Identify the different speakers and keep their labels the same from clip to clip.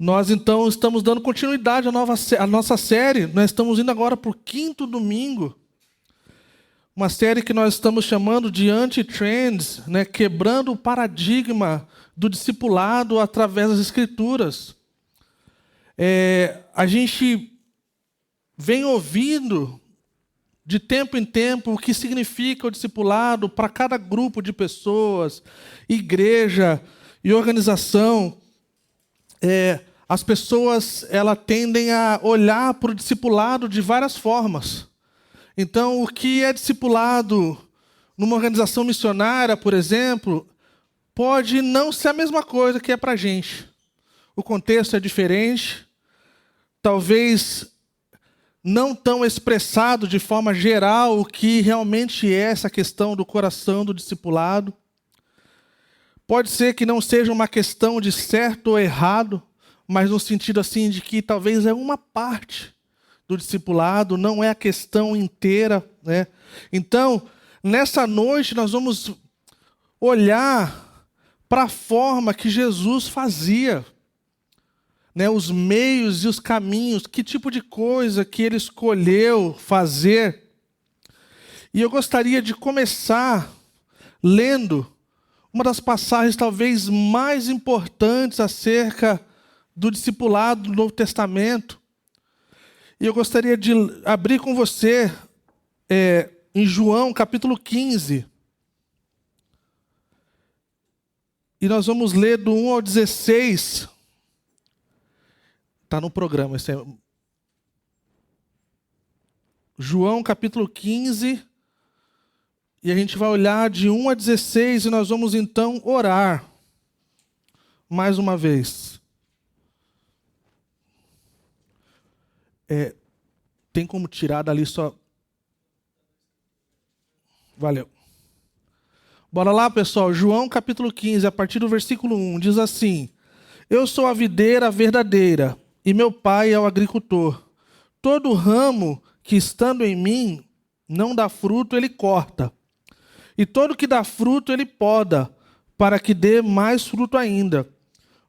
Speaker 1: Nós, então, estamos dando continuidade à nossa série. Nós estamos indo agora para o 5º domingo. Uma série que nós estamos chamando de Anti-Trends, né? Quebrando o paradigma do discipulado através das Escrituras. A gente vem ouvindo, de tempo em tempo, o que significa o discipulado para cada grupo de pessoas, igreja e organização. As pessoas tendem a olhar para o discipulado de várias formas. Então, o que é discipulado numa organização missionária, por exemplo, pode não ser a mesma coisa que é para a gente. O contexto é diferente, talvez não tão expressado de forma geral o que realmente é essa questão do coração do discipulado. Pode ser que não seja uma questão de certo ou errado, mas no sentido assim de que talvez é uma parte do discipulado, não é a questão inteira, né? Então, nessa noite nós vamos olhar para a forma que Jesus fazia, né? Os meios e os caminhos, que tipo de coisa que ele escolheu fazer. E eu gostaria de começar lendo uma das passagens talvez mais importantes acerca do discipulado do Novo Testamento. E eu gostaria de abrir com você em João, capítulo 15. E nós vamos ler do 1 ao 16. Está no programa. João, capítulo 15. E a gente vai olhar de 1 a 16 e nós vamos então orar. Mais uma vez. Tem como tirar dali só... Valeu. Bora lá, pessoal. João capítulo 15, a partir do versículo 1, diz assim: Eu sou a videira verdadeira, e meu pai é o agricultor. Todo ramo que estando em mim não dá fruto, ele corta. E todo que dá fruto, ele poda, para que dê mais fruto ainda.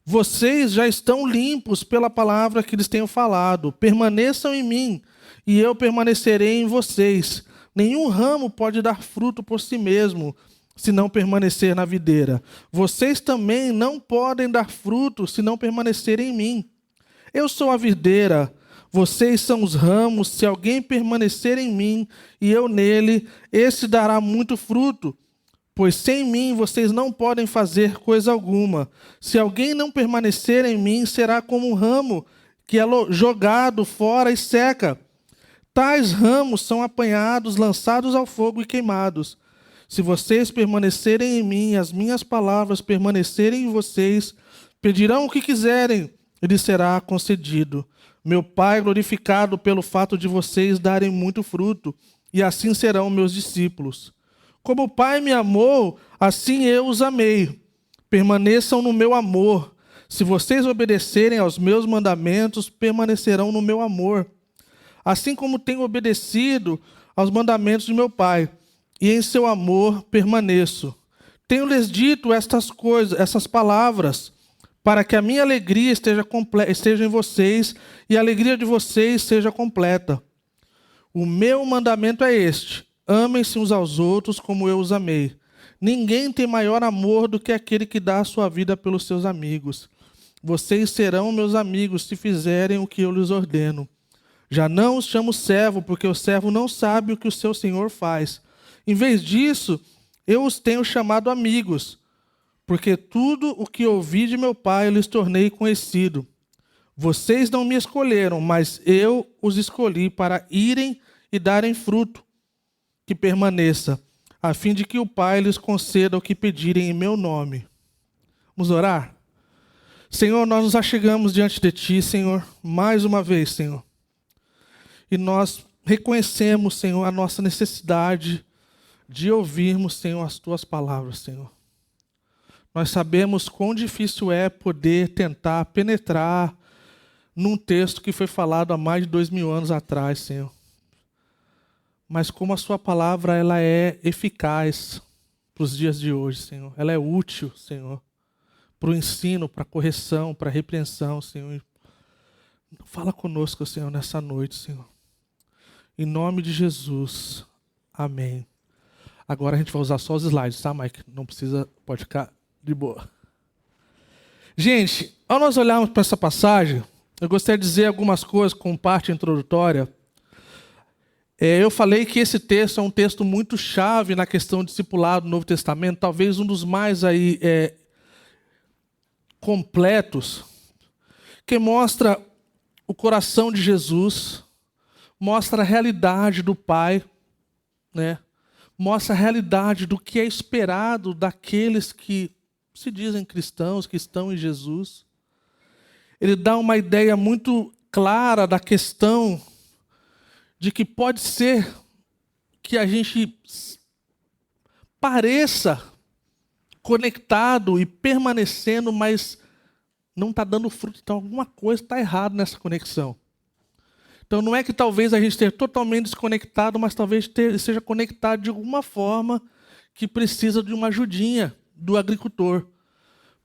Speaker 1: Vocês já estão limpos pela palavra que lhes tenho falado. Permaneçam em mim, e eu permanecerei em vocês. Nenhum ramo pode dar fruto por si mesmo, se não permanecer na videira. Vocês também não podem dar fruto, se não permanecerem em mim. Eu sou a videira, vocês são os ramos. Se alguém permanecer em mim, e eu nele, esse dará muito fruto. Pois sem mim vocês não podem fazer coisa alguma. Se alguém não permanecer em mim, será como um ramo que é jogado fora e seca. Tais ramos são apanhados, lançados ao fogo e queimados. Se vocês permanecerem em mim, as minhas palavras permanecerem em vocês, pedirão o que quiserem, e lhes será concedido. Meu Pai é glorificado pelo fato de vocês darem muito fruto, e assim serão meus discípulos. Como o Pai me amou, assim eu os amei. Permaneçam no meu amor. Se vocês obedecerem aos meus mandamentos, permanecerão no meu amor. Assim como tenho obedecido aos mandamentos de meu Pai, e em seu amor permaneço. Tenho-lhes dito essas palavras, para que a minha alegria esteja em vocês, e a alegria de vocês seja completa. O meu mandamento é este: amem-se uns aos outros como eu os amei. Ninguém tem maior amor do que aquele que dá a sua vida pelos seus amigos. Vocês serão meus amigos se fizerem o que eu lhes ordeno. Já não os chamo servo, porque o servo não sabe o que o seu senhor faz. Em vez disso, eu os tenho chamado amigos, porque tudo o que ouvi de meu Pai eu lhes tornei conhecido. Vocês não me escolheram, mas eu os escolhi para irem e darem fruto que permaneça, a fim de que o Pai lhes conceda o que pedirem em meu nome. Vamos orar? Senhor, nós nos achegamos diante de Ti, Senhor, mais uma vez, Senhor. E nós reconhecemos, Senhor, a nossa necessidade de ouvirmos, Senhor, as Tuas palavras, Senhor. Nós sabemos quão difícil é poder tentar penetrar num texto que foi falado há mais de 2000 anos atrás, Senhor. Mas como a sua palavra ela é eficaz para os dias de hoje, Senhor. Ela é útil, Senhor, para o ensino, para a correção, para a repreensão, Senhor. Fala conosco, Senhor, nessa noite, Senhor. Em nome de Jesus. Amém. Agora a gente vai usar só os slides, tá, Mike? Não precisa, pode ficar de boa. Gente, ao nós olharmos para essa passagem, eu gostaria de dizer algumas coisas com parte introdutória. Eu falei que esse texto é um texto muito chave na questão discipulado do Novo Testamento, talvez um dos mais completos, que mostra o coração de Jesus, mostra a realidade do Pai, né? Mostra a realidade do que é esperado daqueles que se dizem cristãos, que estão em Jesus. Ele dá uma ideia muito clara da questão de que pode ser que a gente pareça conectado e permanecendo, mas não está dando fruto. Então alguma coisa está errada nessa conexão. Então não é que talvez a gente esteja totalmente desconectado, mas talvez seja conectado de alguma forma que precisa de uma ajudinha do agricultor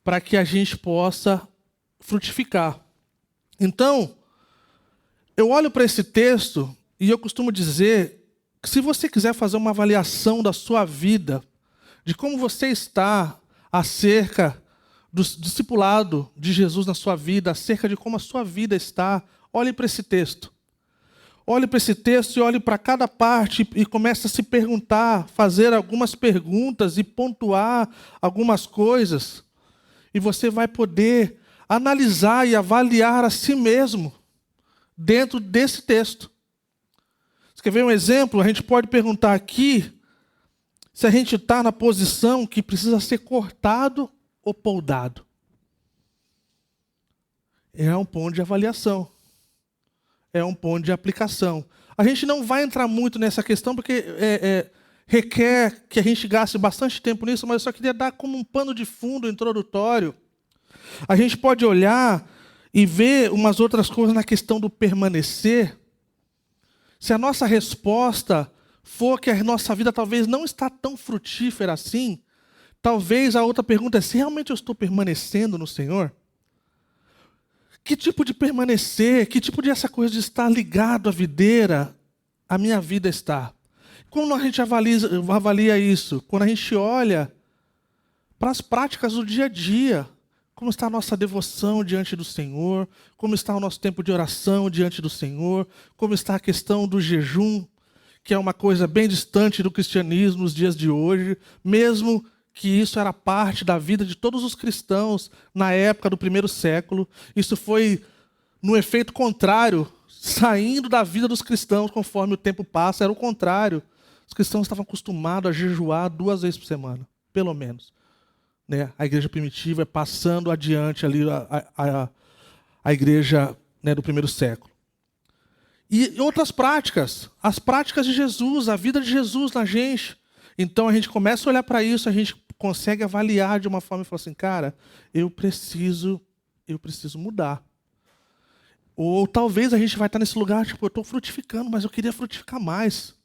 Speaker 1: para que a gente possa frutificar. Então, eu olho para esse texto e eu costumo dizer que se você quiser fazer uma avaliação da sua vida, de como você está acerca do discipulado de Jesus na sua vida, acerca de como a sua vida está, olhe para esse texto. Olhe para esse texto e olhe para cada parte e comece a se perguntar, fazer algumas perguntas e pontuar algumas coisas. E você vai poder analisar e avaliar a si mesmo dentro desse texto. Você quer ver um exemplo? A gente pode perguntar aqui se a gente está na posição que precisa ser cortado ou poldado. É um ponto de avaliação. É um ponto de aplicação. A gente não vai entrar muito nessa questão porque requer que a gente gaste bastante tempo nisso, mas eu só queria dar como um pano de fundo introdutório. A gente pode olhar e ver umas outras coisas na questão do permanecer. Se a nossa resposta for que a nossa vida talvez não está tão frutífera assim, talvez a outra pergunta é se realmente eu estou permanecendo no Senhor? Que tipo de permanecer, que tipo de essa coisa de estar ligado à videira, a minha vida está? Como a gente avalia isso? Quando a gente olha para as práticas do dia a dia, como está a nossa devoção diante do Senhor, como está o nosso tempo de oração diante do Senhor, como está a questão do jejum, que é uma coisa bem distante do cristianismo nos dias de hoje, mesmo que isso era parte da vida de todos os cristãos na época do primeiro século. Isso foi no efeito contrário, saindo da vida dos cristãos conforme o tempo passa, era o contrário. Os cristãos estavam acostumados a jejuar 2 vezes por semana, pelo menos. Né? A igreja primitiva é passando adiante ali a igreja, né, do primeiro século. E outras práticas, as práticas de Jesus, a vida de Jesus na gente. Então a gente começa a olhar para isso, a gente consegue avaliar de uma forma e falar assim, cara, eu preciso mudar. Ou talvez a gente vai estar nesse lugar, tipo, eu estou frutificando, mas eu queria frutificar mais.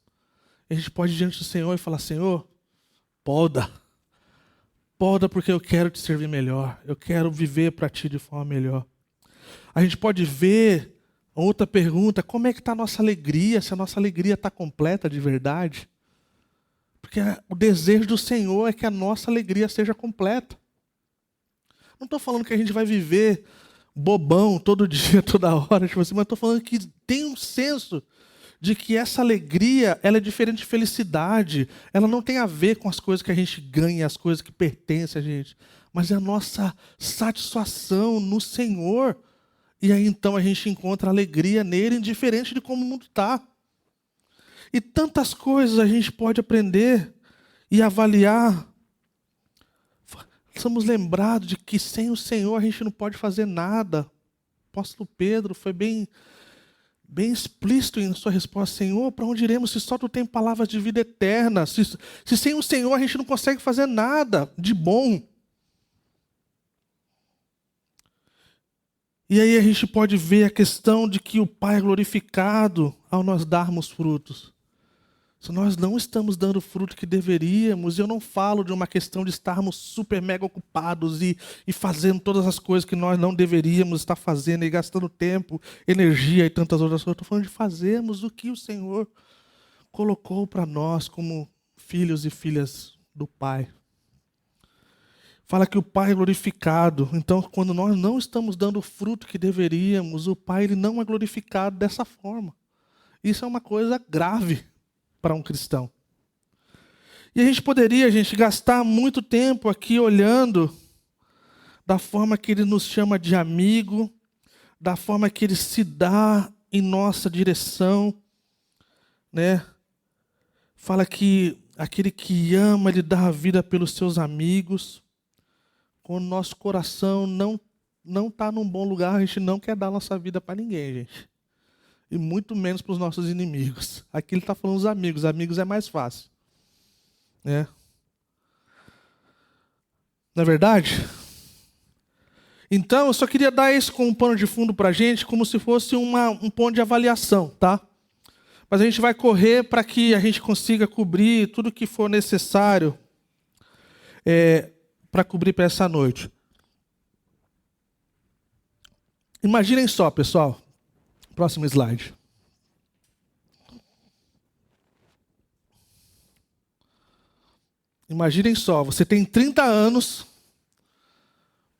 Speaker 1: E a gente pode ir diante do Senhor e falar, Senhor, poda porque eu quero te servir melhor, eu quero viver para ti de forma melhor. A gente pode ver, outra pergunta, como é que está a nossa alegria, se a nossa alegria está completa de verdade? Porque o desejo do Senhor é que a nossa alegria seja completa. Não estou falando que a gente vai viver bobão todo dia, toda hora, tipo assim, mas estou falando que tem um senso de que essa alegria ela é diferente de felicidade. Ela não tem a ver com as coisas que a gente ganha, as coisas que pertencem a gente, mas é a nossa satisfação no Senhor. E aí então a gente encontra alegria nele, indiferente de como o mundo está. E tantas coisas a gente pode aprender e avaliar. Somos lembrados de que sem o Senhor a gente não pode fazer nada. O apóstolo Pedro foi bem explícito em sua resposta. Senhor, para onde iremos se só tu tem palavras de vida eterna? Se sem o Senhor a gente não consegue fazer nada de bom. E aí a gente pode ver a questão de que o Pai é glorificado ao nós darmos frutos. Se nós não estamos dando o fruto que deveríamos, eu não falo de uma questão de estarmos super mega ocupados e fazendo todas as coisas que nós não deveríamos estar fazendo e gastando tempo, energia e tantas outras coisas. Estou falando de fazermos o que o Senhor colocou para nós como filhos e filhas do Pai. Fala que o Pai é glorificado. Então, quando nós não estamos dando o fruto que deveríamos, o Pai ele não é glorificado dessa forma. Isso é uma coisa grave para um cristão. E a gente poderia, gastar muito tempo aqui olhando da forma que ele nos chama de amigo, da forma que ele se dá em nossa direção, né? Fala que aquele que ama, ele dá a vida pelos seus amigos. Quando nosso coração não está num bom lugar, a gente não quer dar nossa vida para ninguém, gente. E muito menos para os nossos inimigos. Aqui ele está falando dos amigos. Amigos é mais fácil. Né? Não é verdade? Então, eu só queria dar isso como um pano de fundo para a gente, como se fosse um ponto de avaliação, tá? Mas a gente vai correr para que a gente consiga cobrir tudo que for necessário para cobrir para essa noite. Imaginem só, pessoal. Próximo slide. Imaginem só, você tem 30 anos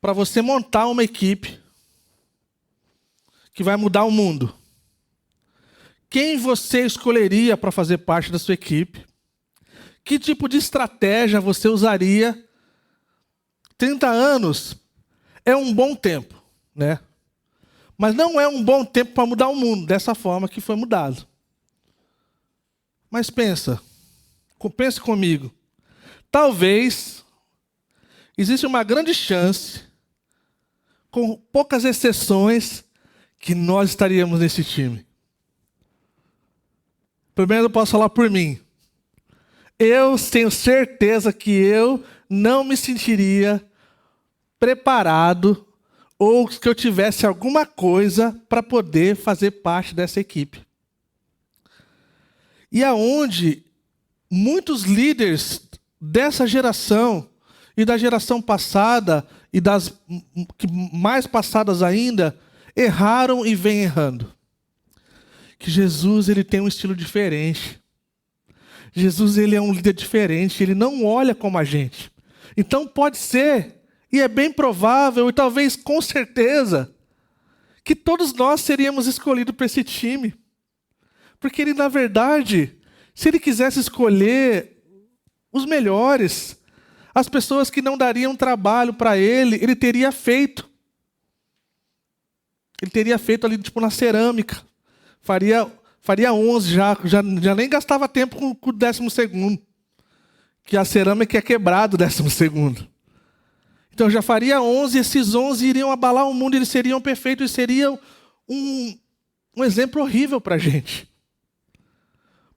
Speaker 1: para você montar uma equipe que vai mudar o mundo. Quem você escolheria para fazer parte da sua equipe? Que tipo de estratégia você usaria? 30 anos é um bom tempo, né? Mas não é um bom tempo para mudar o mundo dessa forma que foi mudado. Mas pense comigo. Talvez existe uma grande chance, com poucas exceções, que nós estaríamos nesse time. Primeiro eu posso falar por mim. Eu tenho certeza que eu não me sentiria preparado ou que eu tivesse alguma coisa para poder fazer parte dessa equipe. E aonde muitos líderes dessa geração e da geração passada e das mais passadas ainda erraram e vêm errando. Que Jesus ele tem um estilo diferente. Jesus ele é um líder diferente, ele não olha como a gente. Então pode ser, e é bem provável, e talvez com certeza, que todos nós seríamos escolhidos para esse time. Porque ele, na verdade, se ele quisesse escolher os melhores, as pessoas que não dariam trabalho para ele, ele teria feito. Ele teria feito ali, tipo, na cerâmica. Faria 11 já nem gastava tempo com o 12º. Que a cerâmica é quebrado o 12º. Então já faria 11, esses 11 iriam abalar o mundo, eles seriam perfeitos, e seriam um exemplo horrível para a gente.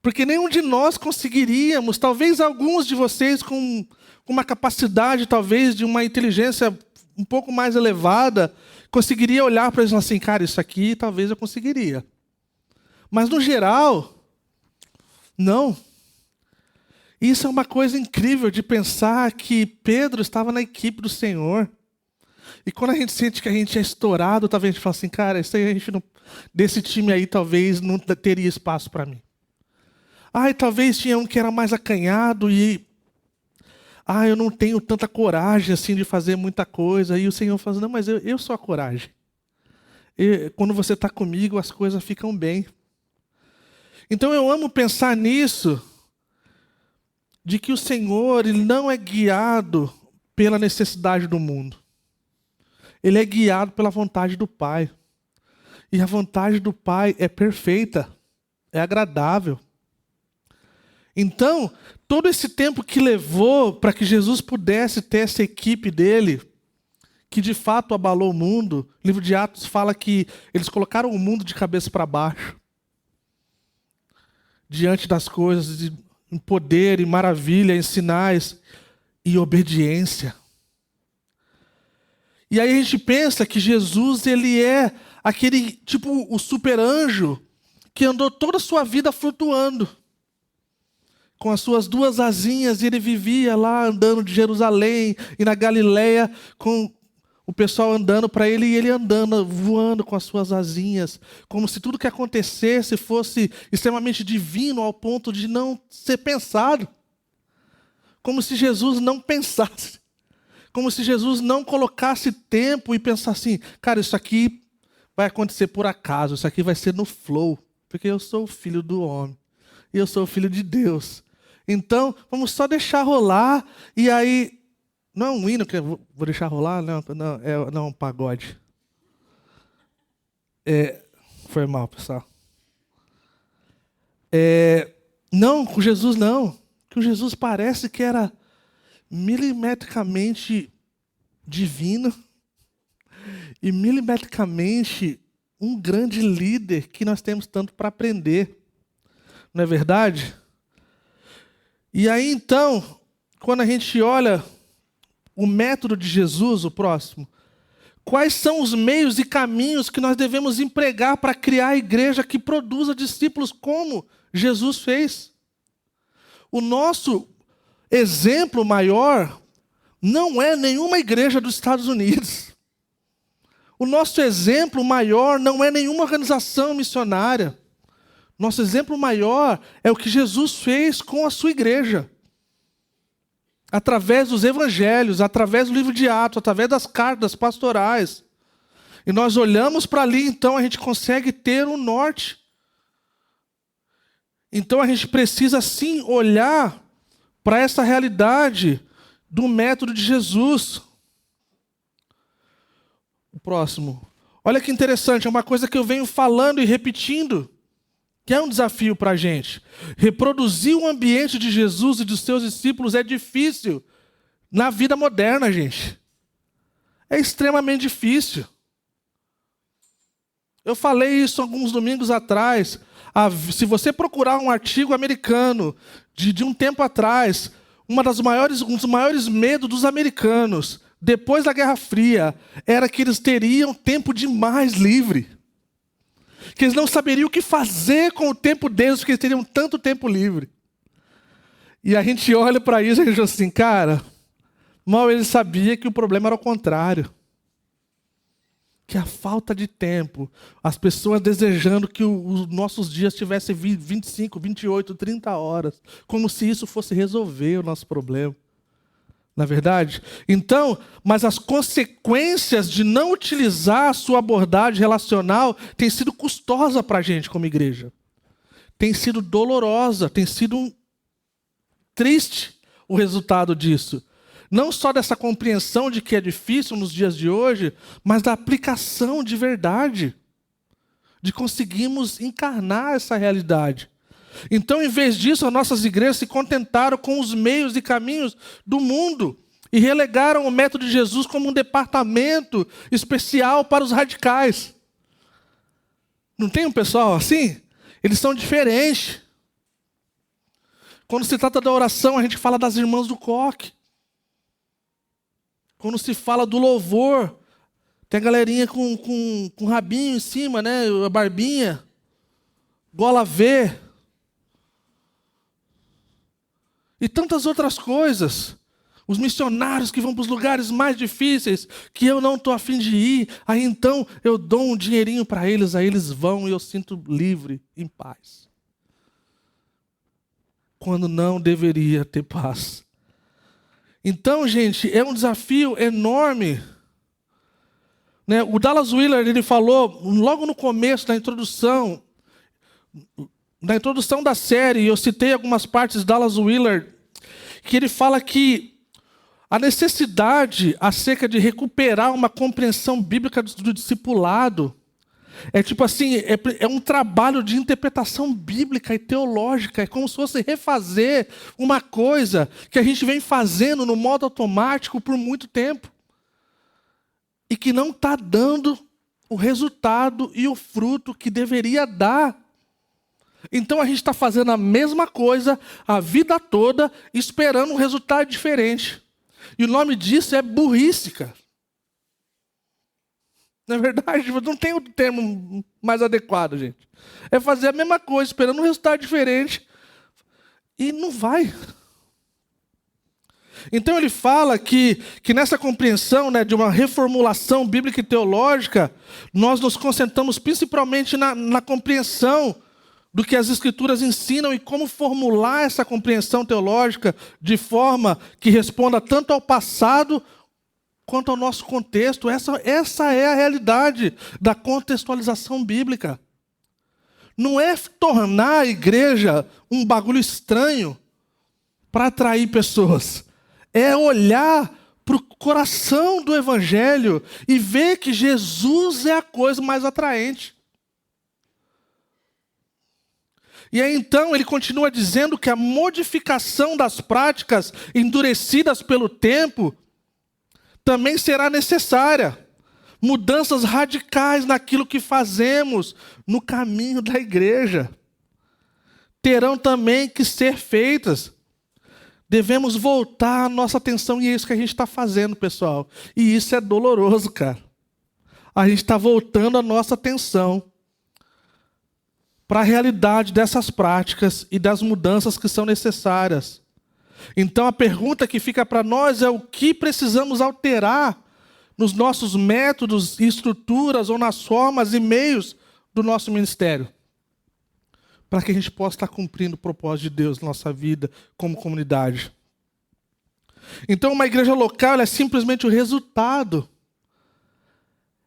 Speaker 1: Porque nenhum de nós conseguiríamos, talvez alguns de vocês com uma capacidade, talvez de uma inteligência um pouco mais elevada, conseguiria olhar para eles e falar assim, cara, isso aqui talvez eu conseguiria. Mas no geral, não. Isso é uma coisa incrível de pensar que Pedro estava na equipe do Senhor. E quando a gente sente que a gente é estourado, talvez a gente fala assim, cara, isso aí a gente não, desse time aí talvez não teria espaço para mim. E talvez tinha um que era mais acanhado e eu não tenho tanta coragem assim de fazer muita coisa. E o Senhor fala, não, mas eu sou a coragem. Quando você está comigo, as coisas ficam bem. Então eu amo pensar nisso, de que o Senhor ele não é guiado pela necessidade do mundo. Ele é guiado pela vontade do Pai. E a vontade do Pai é perfeita, é agradável. Então, todo esse tempo que levou para que Jesus pudesse ter essa equipe dele, que de fato abalou o mundo, o livro de Atos fala que eles colocaram o mundo de cabeça para baixo. Diante das coisas, em poder, em maravilha, em sinais e obediência. E aí a gente pensa que Jesus ele é aquele tipo o super anjo que andou toda a sua vida flutuando. com as suas duas asinhas, e ele vivia lá andando de Jerusalém e na Galileia, com o pessoal andando para ele e ele andando, voando com as suas asinhas, como se tudo que acontecesse fosse extremamente divino ao ponto de não ser pensado. Como se Jesus não pensasse. Como se Jesus não colocasse tempo e pensasse assim, cara, isso aqui vai acontecer por acaso, isso aqui vai ser no flow, porque eu sou o filho do homem e eu sou o filho de Deus. Então, vamos só deixar rolar, e aí, não é um hino que eu vou deixar rolar, não é um pagode. Foi mal, pessoal. Não, com Jesus não. Com Jesus parece que era milimetricamente divino e milimetricamente um grande líder que nós temos tanto para aprender. Não é verdade? E aí, então, quando a gente olha o método de Jesus, o próximo, quais são os meios e caminhos que nós devemos empregar para criar a igreja que produza discípulos como Jesus fez? O nosso exemplo maior não é nenhuma igreja dos Estados Unidos. O nosso exemplo maior não é nenhuma organização missionária. Nosso exemplo maior é o que Jesus fez com a sua igreja. Através dos evangelhos, através do livro de Atos, através das cartas pastorais. E nós olhamos para ali, então a gente consegue ter um norte. Então a gente precisa sim olhar para essa realidade do método de Jesus. O próximo. Olha que interessante, é uma coisa que eu venho falando e repetindo, que é um desafio para a gente. Reproduzir o ambiente de Jesus e dos seus discípulos é difícil na vida moderna, gente. É extremamente difícil. Eu falei isso alguns domingos atrás. Se você procurar um artigo americano de um tempo atrás, um dos maiores medos dos americanos, depois da Guerra Fria, era que eles teriam tempo demais livre. Que eles não saberiam o que fazer com o tempo deles, porque eles teriam tanto tempo livre. E a gente olha para isso e a gente diz assim, cara, mal ele sabia que o problema era o contrário. Que a falta de tempo, as pessoas desejando que os nossos dias tivessem 25, 28, 30 horas, como se isso fosse resolver o nosso problema. Não é verdade? Então, mas as consequências de não utilizar a sua abordagem relacional têm sido custosa para a gente como igreja. Tem sido dolorosa, tem sido triste o resultado disso. Não só dessa compreensão de que é difícil nos dias de hoje, mas da aplicação de verdade. De conseguirmos encarnar essa realidade. Então, em vez disso, as nossas igrejas se contentaram com os meios e caminhos do mundo e relegaram o método de Jesus como um departamento especial para os radicais. Não tem um pessoal assim? Eles são diferentes. Quando se trata da oração, a gente fala das irmãs do coque. Quando se fala do louvor, tem a galerinha com rabinho em cima, né? A barbinha, gola V. E tantas outras coisas. Os missionários que vão para os lugares mais difíceis, que eu não estou a fim de ir, aí então eu dou um dinheirinho para eles, aí eles vão e eu sinto livre, em paz. Quando não deveria ter paz. Então, gente, é um desafio enorme. Né? O Dallas Willard, ele falou, logo no começo da introdução da série, eu citei algumas partes de Dallas Willard, que ele fala que a necessidade acerca de recuperar uma compreensão bíblica do discipulado é tipo assim, é um trabalho de interpretação bíblica e teológica, é como se fosse refazer uma coisa que a gente vem fazendo no modo automático por muito tempo e que não está dando o resultado e o fruto que deveria dar. Então a gente está fazendo a mesma coisa a vida toda, esperando um resultado diferente. E o nome disso é burrice, cara. Não é verdade? Não tem outro termo mais adequado, gente. É fazer a mesma coisa, esperando um resultado diferente. E não vai. Então ele fala que nessa compreensão, né, de uma reformulação bíblica e teológica, nós nos concentramos principalmente na compreensão do que as Escrituras ensinam e como formular essa compreensão teológica de forma que responda tanto ao passado quanto ao nosso contexto. Essa é a realidade da contextualização bíblica. Não é tornar a igreja um bagulho estranho para atrair pessoas. É olhar para o coração do Evangelho e ver que Jesus é a coisa mais atraente. E aí então ele continua dizendo que a modificação das práticas endurecidas pelo tempo também será necessária. Mudanças radicais naquilo que fazemos no caminho da igreja terão também que ser feitas. Devemos voltar a nossa atenção, e é isso que a gente está fazendo, pessoal. E isso é doloroso, cara. A gente está voltando a nossa atenção para a realidade dessas práticas e das mudanças que são necessárias. Então a pergunta que fica para nós é o que precisamos alterar nos nossos métodos e estruturas ou nas formas e meios do nosso ministério, para que a gente possa estar cumprindo o propósito de Deus na nossa vida como comunidade. Então uma igreja local ela é simplesmente o resultado.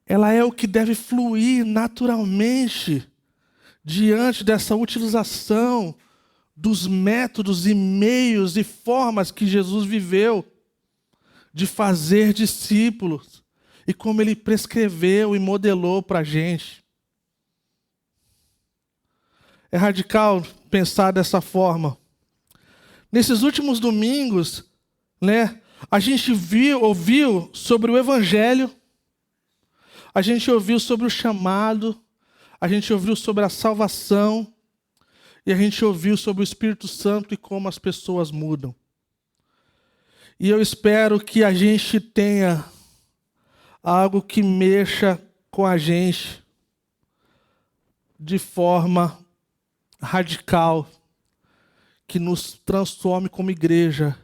Speaker 1: Ela é o que deve fluir naturalmente diante dessa utilização dos métodos e meios e formas que Jesus viveu de fazer discípulos e como ele prescreveu e modelou para a gente. É radical pensar dessa forma. Nesses últimos domingos, né, a gente ouviu sobre o Evangelho, a gente ouviu sobre o chamado, a gente ouviu sobre a salvação e a gente ouviu sobre o Espírito Santo e como as pessoas mudam. E eu espero que a gente tenha algo que mexa com a gente de forma radical, que nos transforme como igreja,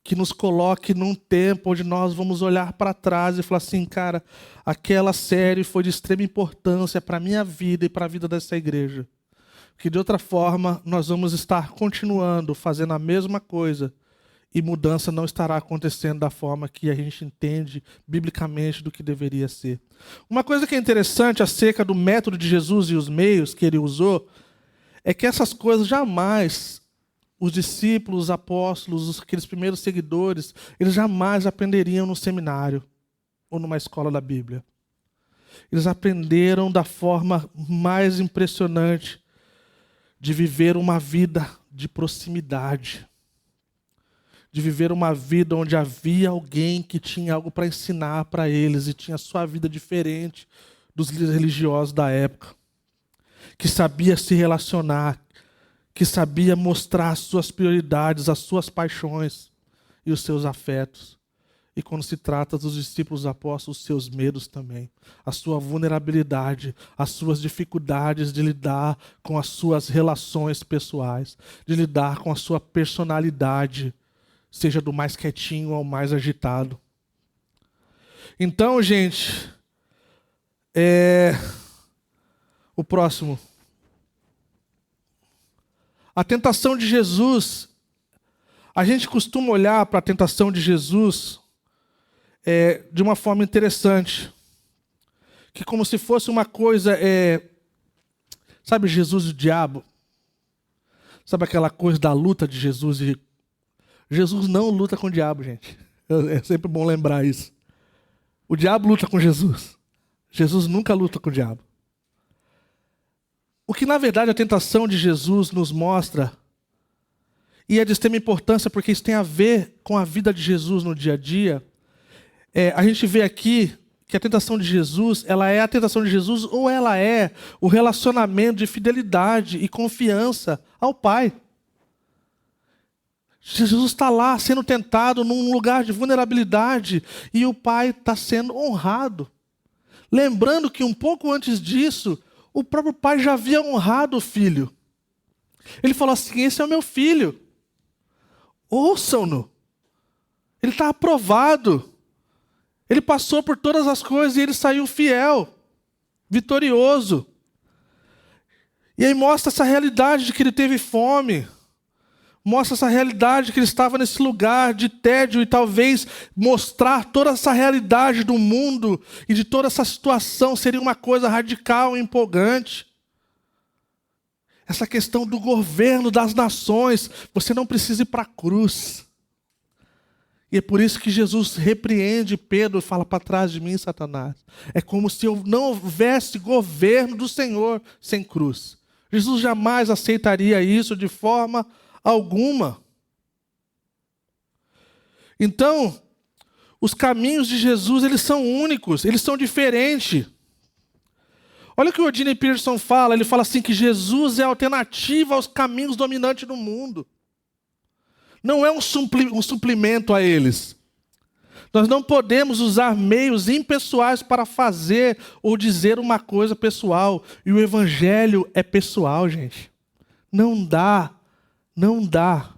Speaker 1: que nos coloque num tempo onde nós vamos olhar para trás e falar assim, cara, aquela série foi de extrema importância para a minha vida e para a vida dessa igreja. Que de outra forma, nós vamos estar continuando fazendo a mesma coisa e mudança não estará acontecendo da forma que a gente entende biblicamente do que deveria ser. Uma coisa que é interessante acerca do método de Jesus e os meios que ele usou é que essas coisas jamais os discípulos, os apóstolos, aqueles primeiros seguidores, eles jamais aprenderiam no seminário ou numa escola da Bíblia. Eles aprenderam da forma mais impressionante de viver uma vida de proximidade, de viver uma vida onde havia alguém que tinha algo para ensinar para eles e tinha sua vida diferente dos religiosos da época, que sabia se relacionar, que sabia mostrar as suas prioridades, as suas paixões e os seus afetos. E quando se trata dos discípulos apóstolos, os seus medos também, a sua vulnerabilidade, as suas dificuldades de lidar com as suas relações pessoais, de lidar com a sua personalidade, seja do mais quietinho ao mais agitado. Então, gente, o próximo. A tentação de Jesus, a gente costuma olhar para a tentação de Jesus de uma forma interessante. Que como se fosse uma coisa, sabe Jesus e o diabo? Sabe aquela coisa da luta de Jesus? Jesus não luta com o diabo, gente. É sempre bom lembrar isso. O diabo luta com Jesus. Jesus nunca luta com o diabo. O que, na verdade, a tentação de Jesus nos mostra, e é de extrema importância porque isso tem a ver com a vida de Jesus no dia a dia, a gente vê aqui que a tentação de Jesus, ela é a tentação de Jesus ou ela é o relacionamento de fidelidade e confiança ao Pai. Jesus está lá sendo tentado num lugar de vulnerabilidade e o Pai está sendo honrado. Lembrando que um pouco antes disso, o próprio Pai já havia honrado o Filho. Ele falou assim, esse é o meu Filho, Ouçam-no. Ele está aprovado. Ele passou por todas as coisas e ele saiu fiel, vitorioso. E aí mostra essa realidade de que ele teve fome. Mostra essa realidade de que ele estava nesse lugar de tédio e talvez mostrar toda essa realidade do mundo e de toda essa situação seria uma coisa radical e empolgante. Essa questão do governo das nações, você não precisa ir para a cruz. E é por isso que Jesus repreende Pedro e fala: para trás de mim, Satanás. É como se não houvesse governo do Senhor sem cruz. Jesus jamais aceitaria isso de forma alguma. Então, os caminhos de Jesus, eles são únicos, eles são diferentes. Olha o que o Eugene Peterson fala, ele fala assim que Jesus é a alternativa aos caminhos dominantes do mundo. Não é um suplemento a eles. Nós não podemos usar meios impessoais para fazer ou dizer uma coisa pessoal. E o evangelho é pessoal, gente. Não dá. Não dá.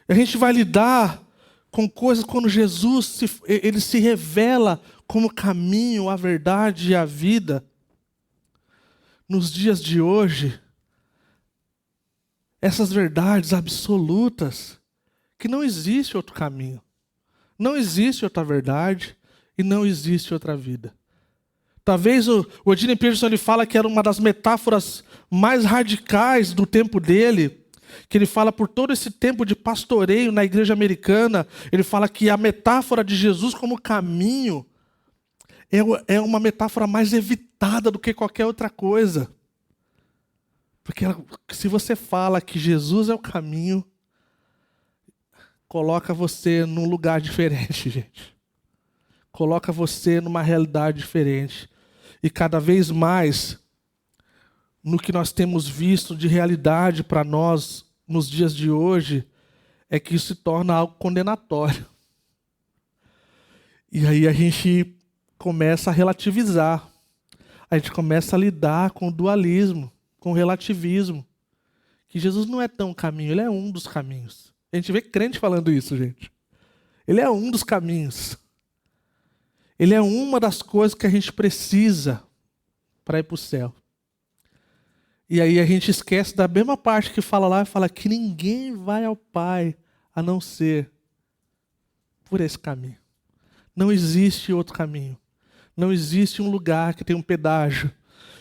Speaker 1: A gente vai lidar com coisas quando Jesus ele se revela como caminho, a verdade e a vida. Nos dias de hoje, essas verdades absolutas, que não existe outro caminho, não existe outra verdade e não existe outra vida. Talvez o Eugene Peterson ele fala que era uma das metáforas mais radicais do tempo dele, que ele fala por todo esse tempo de pastoreio na igreja americana, ele fala que a metáfora de Jesus como caminho é uma metáfora mais evitada do que qualquer outra coisa. Porque se você fala que Jesus é o caminho, coloca você num lugar diferente, gente. Coloca você numa realidade diferente. E cada vez mais, no que nós temos visto de realidade para nós nos dias de hoje, é que isso se torna algo condenatório. E aí a gente começa a relativizar. A gente começa a lidar com o dualismo, com o relativismo. Que Jesus não é tão caminho, ele é um dos caminhos. A gente vê crente falando isso, gente. Ele é um dos caminhos. Ele é uma das coisas que a gente precisa para ir para o céu. E aí a gente esquece da mesma parte que fala lá, fala que ninguém vai ao Pai a não ser por esse caminho. Não existe outro caminho. Não existe um lugar que tem um pedágio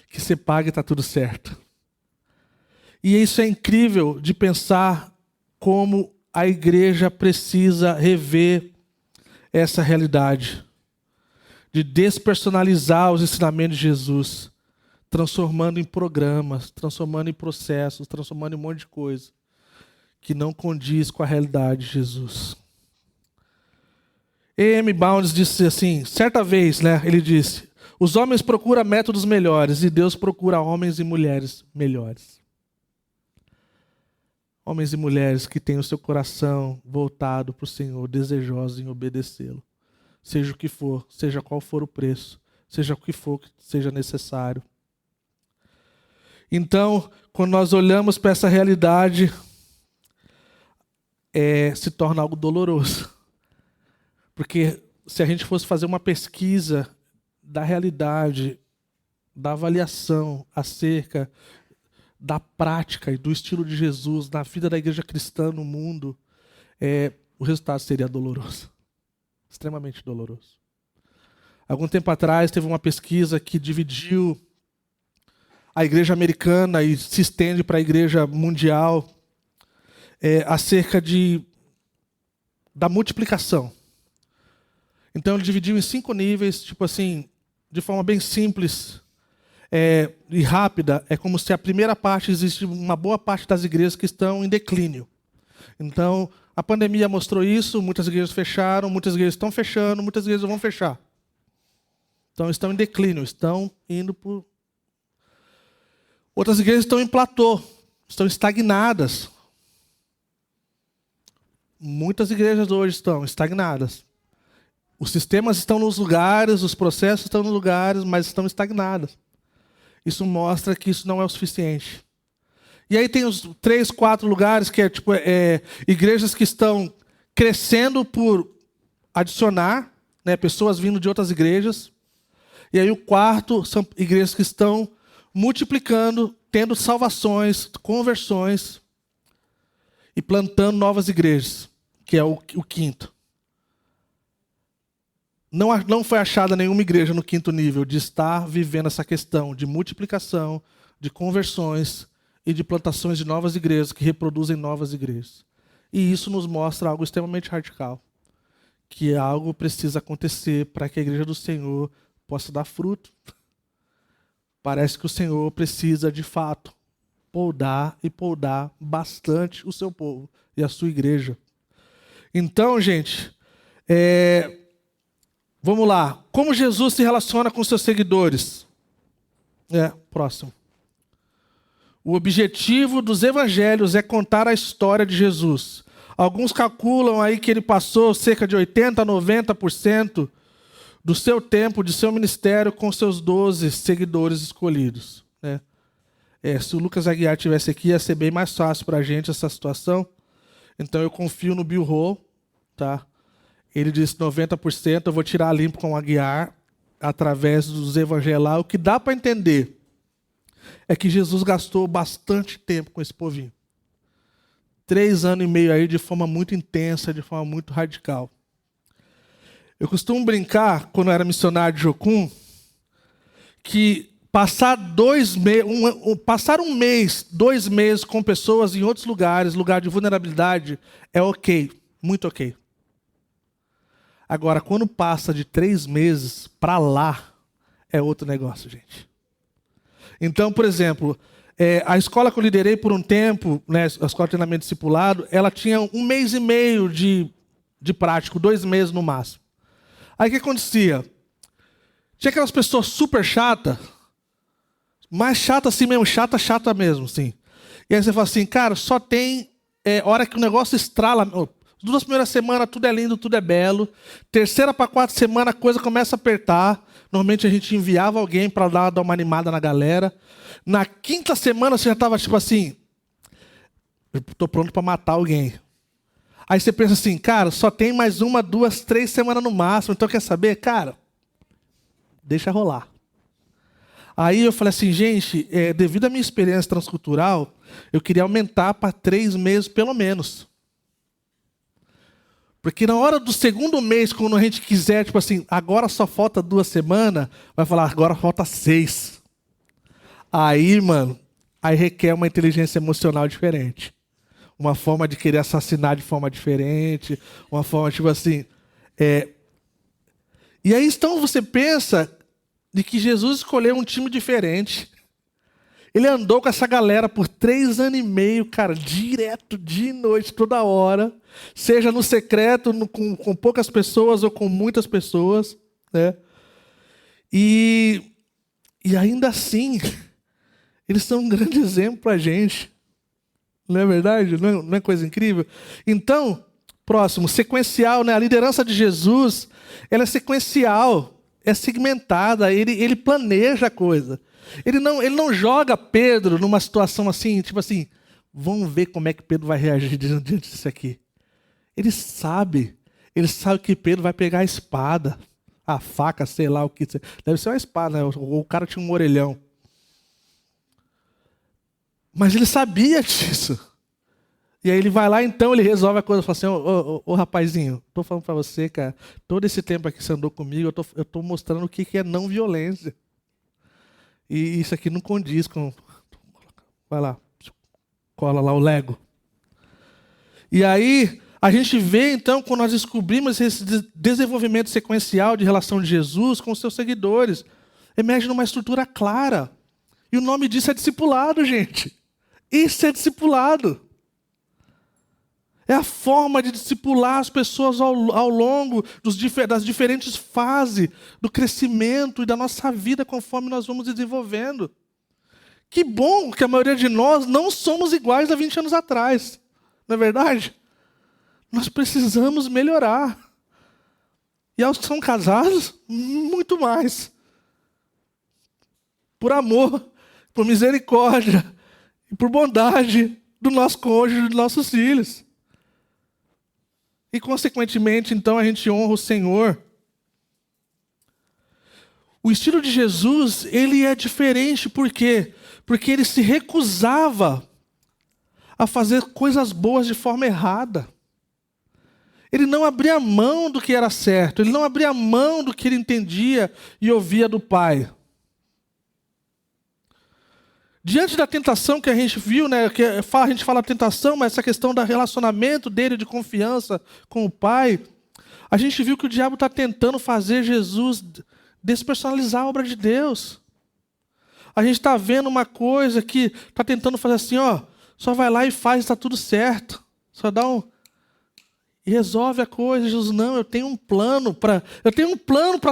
Speaker 1: que você paga e está tudo certo. E isso é incrível de pensar como a igreja precisa rever essa realidade. De despersonalizar os ensinamentos de Jesus, transformando em programas, transformando em processos, transformando em um monte de coisa que não condiz com a realidade de Jesus. E.M. Bounds disse assim, certa vez, ele disse, os homens procuram métodos melhores e Deus procura homens e mulheres melhores. Homens e mulheres que têm o seu coração voltado para o Senhor, desejosos em obedecê-lo. Seja o que for, seja qual for o preço, seja o que for que seja necessário. Então, quando nós olhamos para essa realidade, se torna algo doloroso. Porque se a gente fosse fazer uma pesquisa da realidade, da avaliação acerca da prática e do estilo de Jesus na vida da igreja cristã no mundo, o resultado seria doloroso. Extremamente doloroso. Algum tempo atrás teve uma pesquisa que dividiu a igreja americana e se estende para a igreja mundial acerca da multiplicação. Então ele dividiu em 5 níveis, tipo assim, de forma bem simples e rápida. É como se a primeira parte, existe uma boa parte das igrejas que estão em declínio. Então, a pandemia mostrou isso, muitas igrejas fecharam, muitas igrejas estão fechando, muitas igrejas vão fechar. Então, estão em declínio, estão indo por... Outras igrejas estão em platô, estão estagnadas. Muitas igrejas hoje estão estagnadas. Os sistemas estão nos lugares, os processos estão nos lugares, mas estão estagnados. isso mostra que isso não é o suficiente. E aí tem os 3, 4 lugares que igrejas que estão crescendo por adicionar, né, pessoas vindo de outras igrejas. E aí o quarto são igrejas que estão multiplicando, tendo salvações, conversões e plantando novas igrejas, que é o quinto. Não foi achada nenhuma igreja no quinto nível de estar vivendo essa questão de multiplicação, de conversões e de plantações de novas igrejas que reproduzem novas igrejas. E isso nos mostra algo extremamente radical, que algo precisa acontecer para que a igreja do Senhor possa dar fruto. Parece que o Senhor precisa, de fato, poldar bastante o seu povo e a sua igreja. Então, gente, vamos lá. Como Jesus se relaciona com seus seguidores? Próximo. O objetivo dos evangelhos é contar a história de Jesus. Alguns calculam aí que ele passou cerca de 80% a 90% do seu tempo, de seu ministério, com seus 12 seguidores escolhidos. Né? Se o Lucas Aguiar estivesse aqui, ia ser bem mais fácil para a gente essa situação. Então eu confio no Bill Ho, tá? Ele disse 90%, eu vou tirar limpo com o Aguiar, através dos evangelhos lá. O que dá para entender é que Jesus gastou bastante tempo com esse povinho. 3 anos e meio aí de forma muito intensa, de forma muito radical. Eu costumo brincar, quando eu era missionário de Jocum, que passar 2 meses, passar 1 mês, 2 meses com pessoas em outros lugares, lugar de vulnerabilidade, é ok, muito ok. Agora, quando passa de 3 meses para lá, é outro negócio, gente. Então, por exemplo, a escola que eu liderei por um tempo, né, a escola de treinamento discipulado, ela tinha 1 mês e meio de prático, 2 meses no máximo. Aí o que acontecia? Tinha aquelas pessoas super chatas, mais chata assim mesmo, chata mesmo, sim. E aí você fala assim, cara, só tem hora que o negócio estrala. 2 primeiras semanas tudo é lindo, tudo é belo. 3ª para 4ª semana a coisa começa a apertar. Normalmente a gente enviava alguém para dar uma animada na galera. Na 5ª semana você já estava tipo assim, eu estou pronto para matar alguém. Aí você pensa assim, cara, só tem mais 1, 2, 3 semanas no máximo. Então quer saber? Cara, deixa rolar. Aí eu falei assim, gente, devido à minha experiência transcultural, eu queria aumentar para 3 meses pelo menos. Porque na hora do 2º mês, quando a gente quiser, tipo assim, agora só falta 2 semanas, vai falar, agora falta 6. Aí, mano, aí requer uma inteligência emocional diferente. Uma forma de querer assassinar de forma diferente, uma forma, tipo assim... E aí, então, você pensa de que Jesus escolheu um time diferente. Ele andou com essa galera por 3 anos e meio, cara, direto, de noite, toda hora. Seja no secreto, com poucas pessoas ou com muitas pessoas. Né? E ainda assim, eles são um grande exemplo para a gente. Não é verdade? Não é coisa incrível? Então, próximo, sequencial, né? A liderança de Jesus, ela é sequencial, é segmentada, ele planeja a coisa. Ele não joga Pedro numa situação assim, tipo assim, vamos ver como é que Pedro vai reagir diante disso aqui. Ele sabe que Pedro vai pegar a espada, a faca, sei lá o que. Deve ser uma espada, né? O cara tinha um orelhão. Mas ele sabia disso. E aí ele vai lá, então, ele resolve a coisa. Fala assim, ô rapazinho, tô falando pra você, cara, todo esse tempo aqui que você andou comigo, eu tô mostrando o que é não violência. E isso aqui não condiz com... Vai lá, cola lá o Lego. E aí, a gente vê, então, quando nós descobrimos esse desenvolvimento sequencial de relação de Jesus com os seus seguidores, emerge numa estrutura clara. E o nome disso é discipulado, gente. Isso é discipulado. É a forma de discipular as pessoas ao longo das diferentes fases do crescimento e da nossa vida conforme nós vamos desenvolvendo. Que bom que a maioria de nós não somos iguais a 20 anos atrás. Não é verdade? Nós precisamos melhorar. E aos que são casados, muito mais. Por amor, por misericórdia e por bondade do nosso cônjuge, dos nossos filhos. E, consequentemente, então, a gente honra o Senhor. O estilo de Jesus, ele é diferente, por quê? Porque ele se recusava a fazer coisas boas de forma errada. Ele não abria mão do que era certo, ele não abria mão do que ele entendia e ouvia do Pai. Diante da tentação que a gente viu, né, que a gente fala tentação, mas essa questão do relacionamento dele, de confiança com o Pai, a gente viu que o diabo está tentando fazer Jesus despersonalizar a obra de Deus. A gente está vendo uma coisa que está tentando fazer assim, ó, só vai lá e faz, está tudo certo. Só dá um... E resolve a coisa. Jesus, não, eu tenho um plano para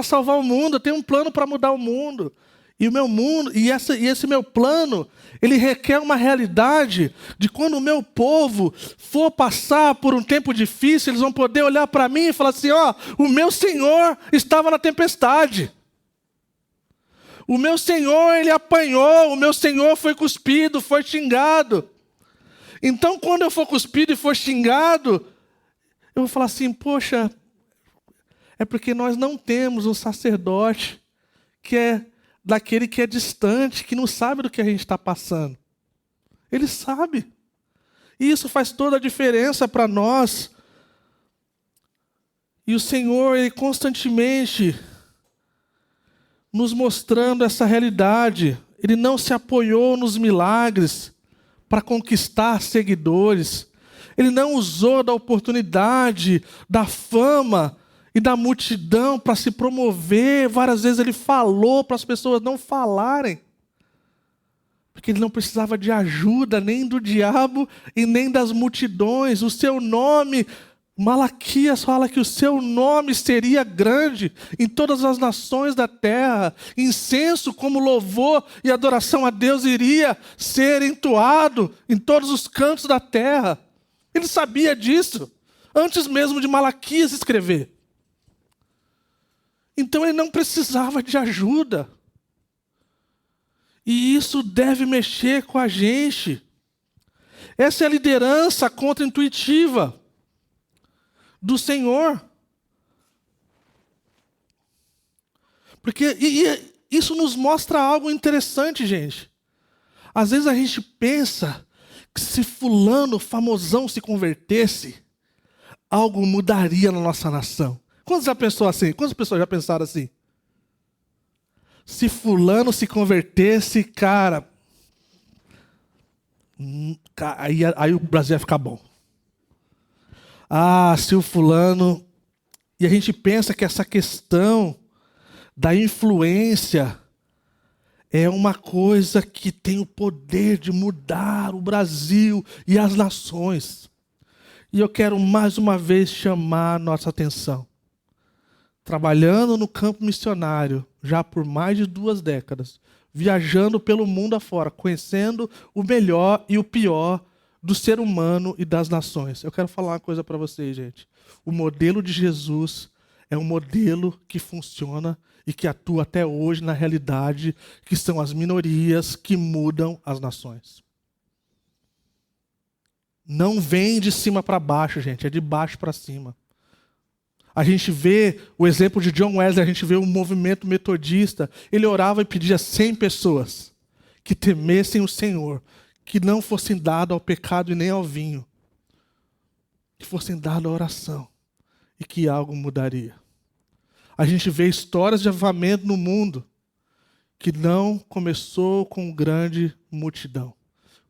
Speaker 1: salvar o mundo, eu tenho um plano para mudar o mundo. E o meu mundo, e esse meu plano, ele requer uma realidade de quando o meu povo for passar por um tempo difícil, eles vão poder olhar para mim e falar assim, ó, o meu Senhor estava na tempestade. O meu Senhor, ele apanhou, o meu Senhor foi cuspido, foi xingado. Então, quando eu for cuspido e for xingado, eu vou falar assim, poxa, é porque nós não temos um sacerdote que é daquele que é distante, que não sabe do que a gente está passando. Ele sabe. E isso faz toda a diferença para nós. E o Senhor, ele constantemente nos mostrando essa realidade. Ele não se apoiou nos milagres para conquistar seguidores. Ele não usou da oportunidade, da fama e da multidão para se promover. Várias vezes ele falou para as pessoas não falarem. Porque ele não precisava de ajuda nem do diabo e nem das multidões. O seu nome, Malaquias fala que o seu nome seria grande em todas as nações da terra. Incenso como louvor e adoração a Deus iria ser entoado em todos os cantos da terra. Ele sabia disso, antes mesmo de Malaquias escrever. Então ele não precisava de ajuda. E isso deve mexer com a gente. Essa é a liderança contra-intuitiva do Senhor. Porque isso nos mostra algo interessante, gente. Às vezes a gente pensa que se fulano famosão se convertesse, algo mudaria na nossa nação. Quantos já pensou assim? Quantas pessoas já pensaram assim? Se fulano se convertesse, cara, aí o Brasil ia ficar bom. Ah, se o fulano... E a gente pensa que essa questão da influência é uma coisa que tem o poder de mudar o Brasil e as nações. E eu quero mais uma vez chamar a nossa atenção. Trabalhando no campo missionário, já por mais de 2 décadas, viajando pelo mundo afora, conhecendo o melhor e o pior do ser humano e das nações. Eu quero falar uma coisa para vocês, gente. O modelo de Jesus é um modelo que funciona e que atua até hoje na realidade, que são as minorias que mudam as nações. Não vem de cima para baixo, gente, é de baixo para cima. A gente vê o exemplo de John Wesley, a gente vê o movimento metodista. Ele orava e pedia 100 pessoas que temessem o Senhor, que não fossem dados ao pecado e nem ao vinho, que fossem dados à oração e que algo mudaria. A gente vê histórias de avivamento no mundo que não começou com grande multidão.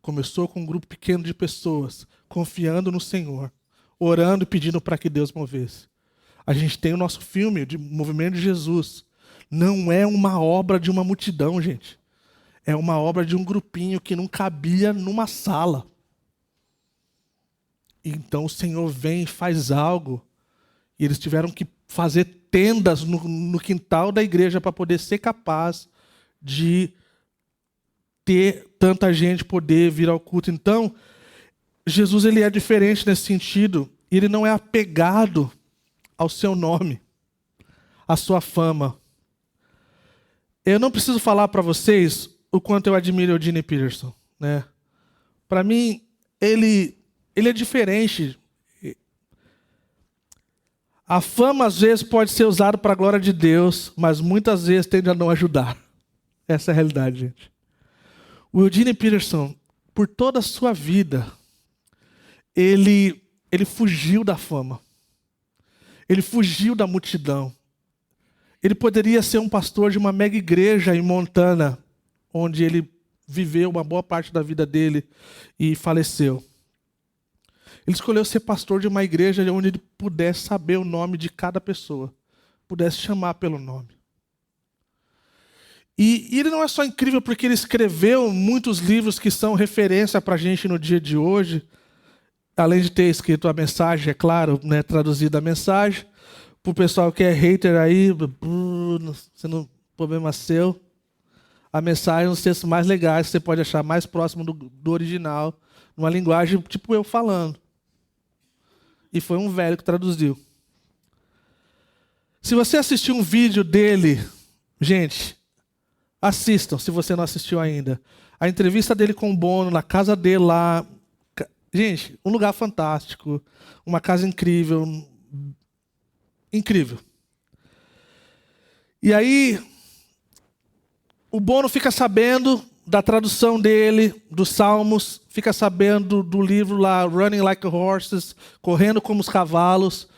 Speaker 1: Começou com um grupo pequeno de pessoas, confiando no Senhor, orando e pedindo para que Deus movesse. A gente tem o nosso filme de Movimento de Jesus. Não é uma obra de uma multidão, gente. É uma obra de um grupinho que não cabia numa sala. Então o Senhor vem e faz algo. E eles tiveram que fazer tendas no quintal da igreja para poder ser capaz de ter tanta gente poder vir ao culto. Então, Jesus ele é diferente nesse sentido. Ele não é apegado ao seu nome, à sua fama. Eu não preciso falar para vocês o quanto eu admiro o Eugene Peterson, né? Para mim, ele é diferente. A fama, às vezes, pode ser usada para a glória de Deus, mas muitas vezes tende a não ajudar. Essa é a realidade, gente. O Eugene Peterson, por toda a sua vida, ele fugiu da fama. Ele fugiu da multidão. Ele poderia ser um pastor de uma mega igreja em Montana, onde ele viveu uma boa parte da vida dele e faleceu. Ele escolheu ser pastor de uma igreja onde ele pudesse saber o nome de cada pessoa, pudesse chamar pelo nome. E ele não é só incrível porque ele escreveu muitos livros que são referência para a gente no dia de hoje, além de ter escrito a mensagem, é claro, né, traduzida a mensagem. Para o pessoal que é hater aí, sendo problema seu, a mensagem é um dos textos mais legais que você pode achar mais próximo do original, numa linguagem tipo eu falando. E foi um velho que traduziu. Se você assistiu um vídeo dele, gente, assistam, se você não assistiu ainda. A entrevista dele com o Bono, na casa dele lá. Gente, um lugar fantástico, uma casa incrível. Incrível. E aí, o Bono fica sabendo da tradução dele, dos Salmos, fica sabendo do livro lá, Running Like Horses, Correndo como os Cavalos,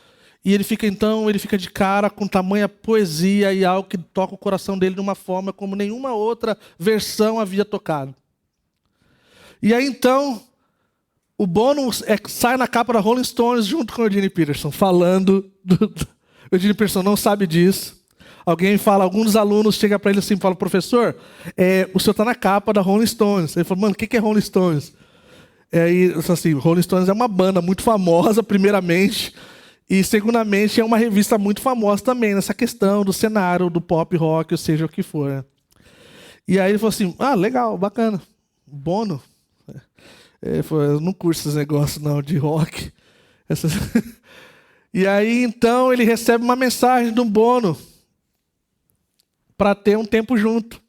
Speaker 1: e ele fica de cara com tamanha poesia e algo que toca o coração dele de uma forma como nenhuma outra versão havia tocado. E aí então, o Bono sai na capa da Rolling Stones junto com o Eugene Peterson, falando o Eugene Peterson não sabe disso. Alguém fala, algum dos alunos chega para ele assim e fala, professor, o senhor está na capa da Rolling Stones. Ele fala, mano, o que é Rolling Stones? E assim, Rolling Stones é uma banda muito famosa, primeiramente, e segundamente é uma revista muito famosa também, nessa questão do cenário, do pop rock, ou seja o que for. Né? E aí ele falou assim, legal, bacana, Bono. Ele falou, eu não curso esses negócios não, de rock. E aí então ele recebe uma mensagem de um Bono, para ter um tempo junto.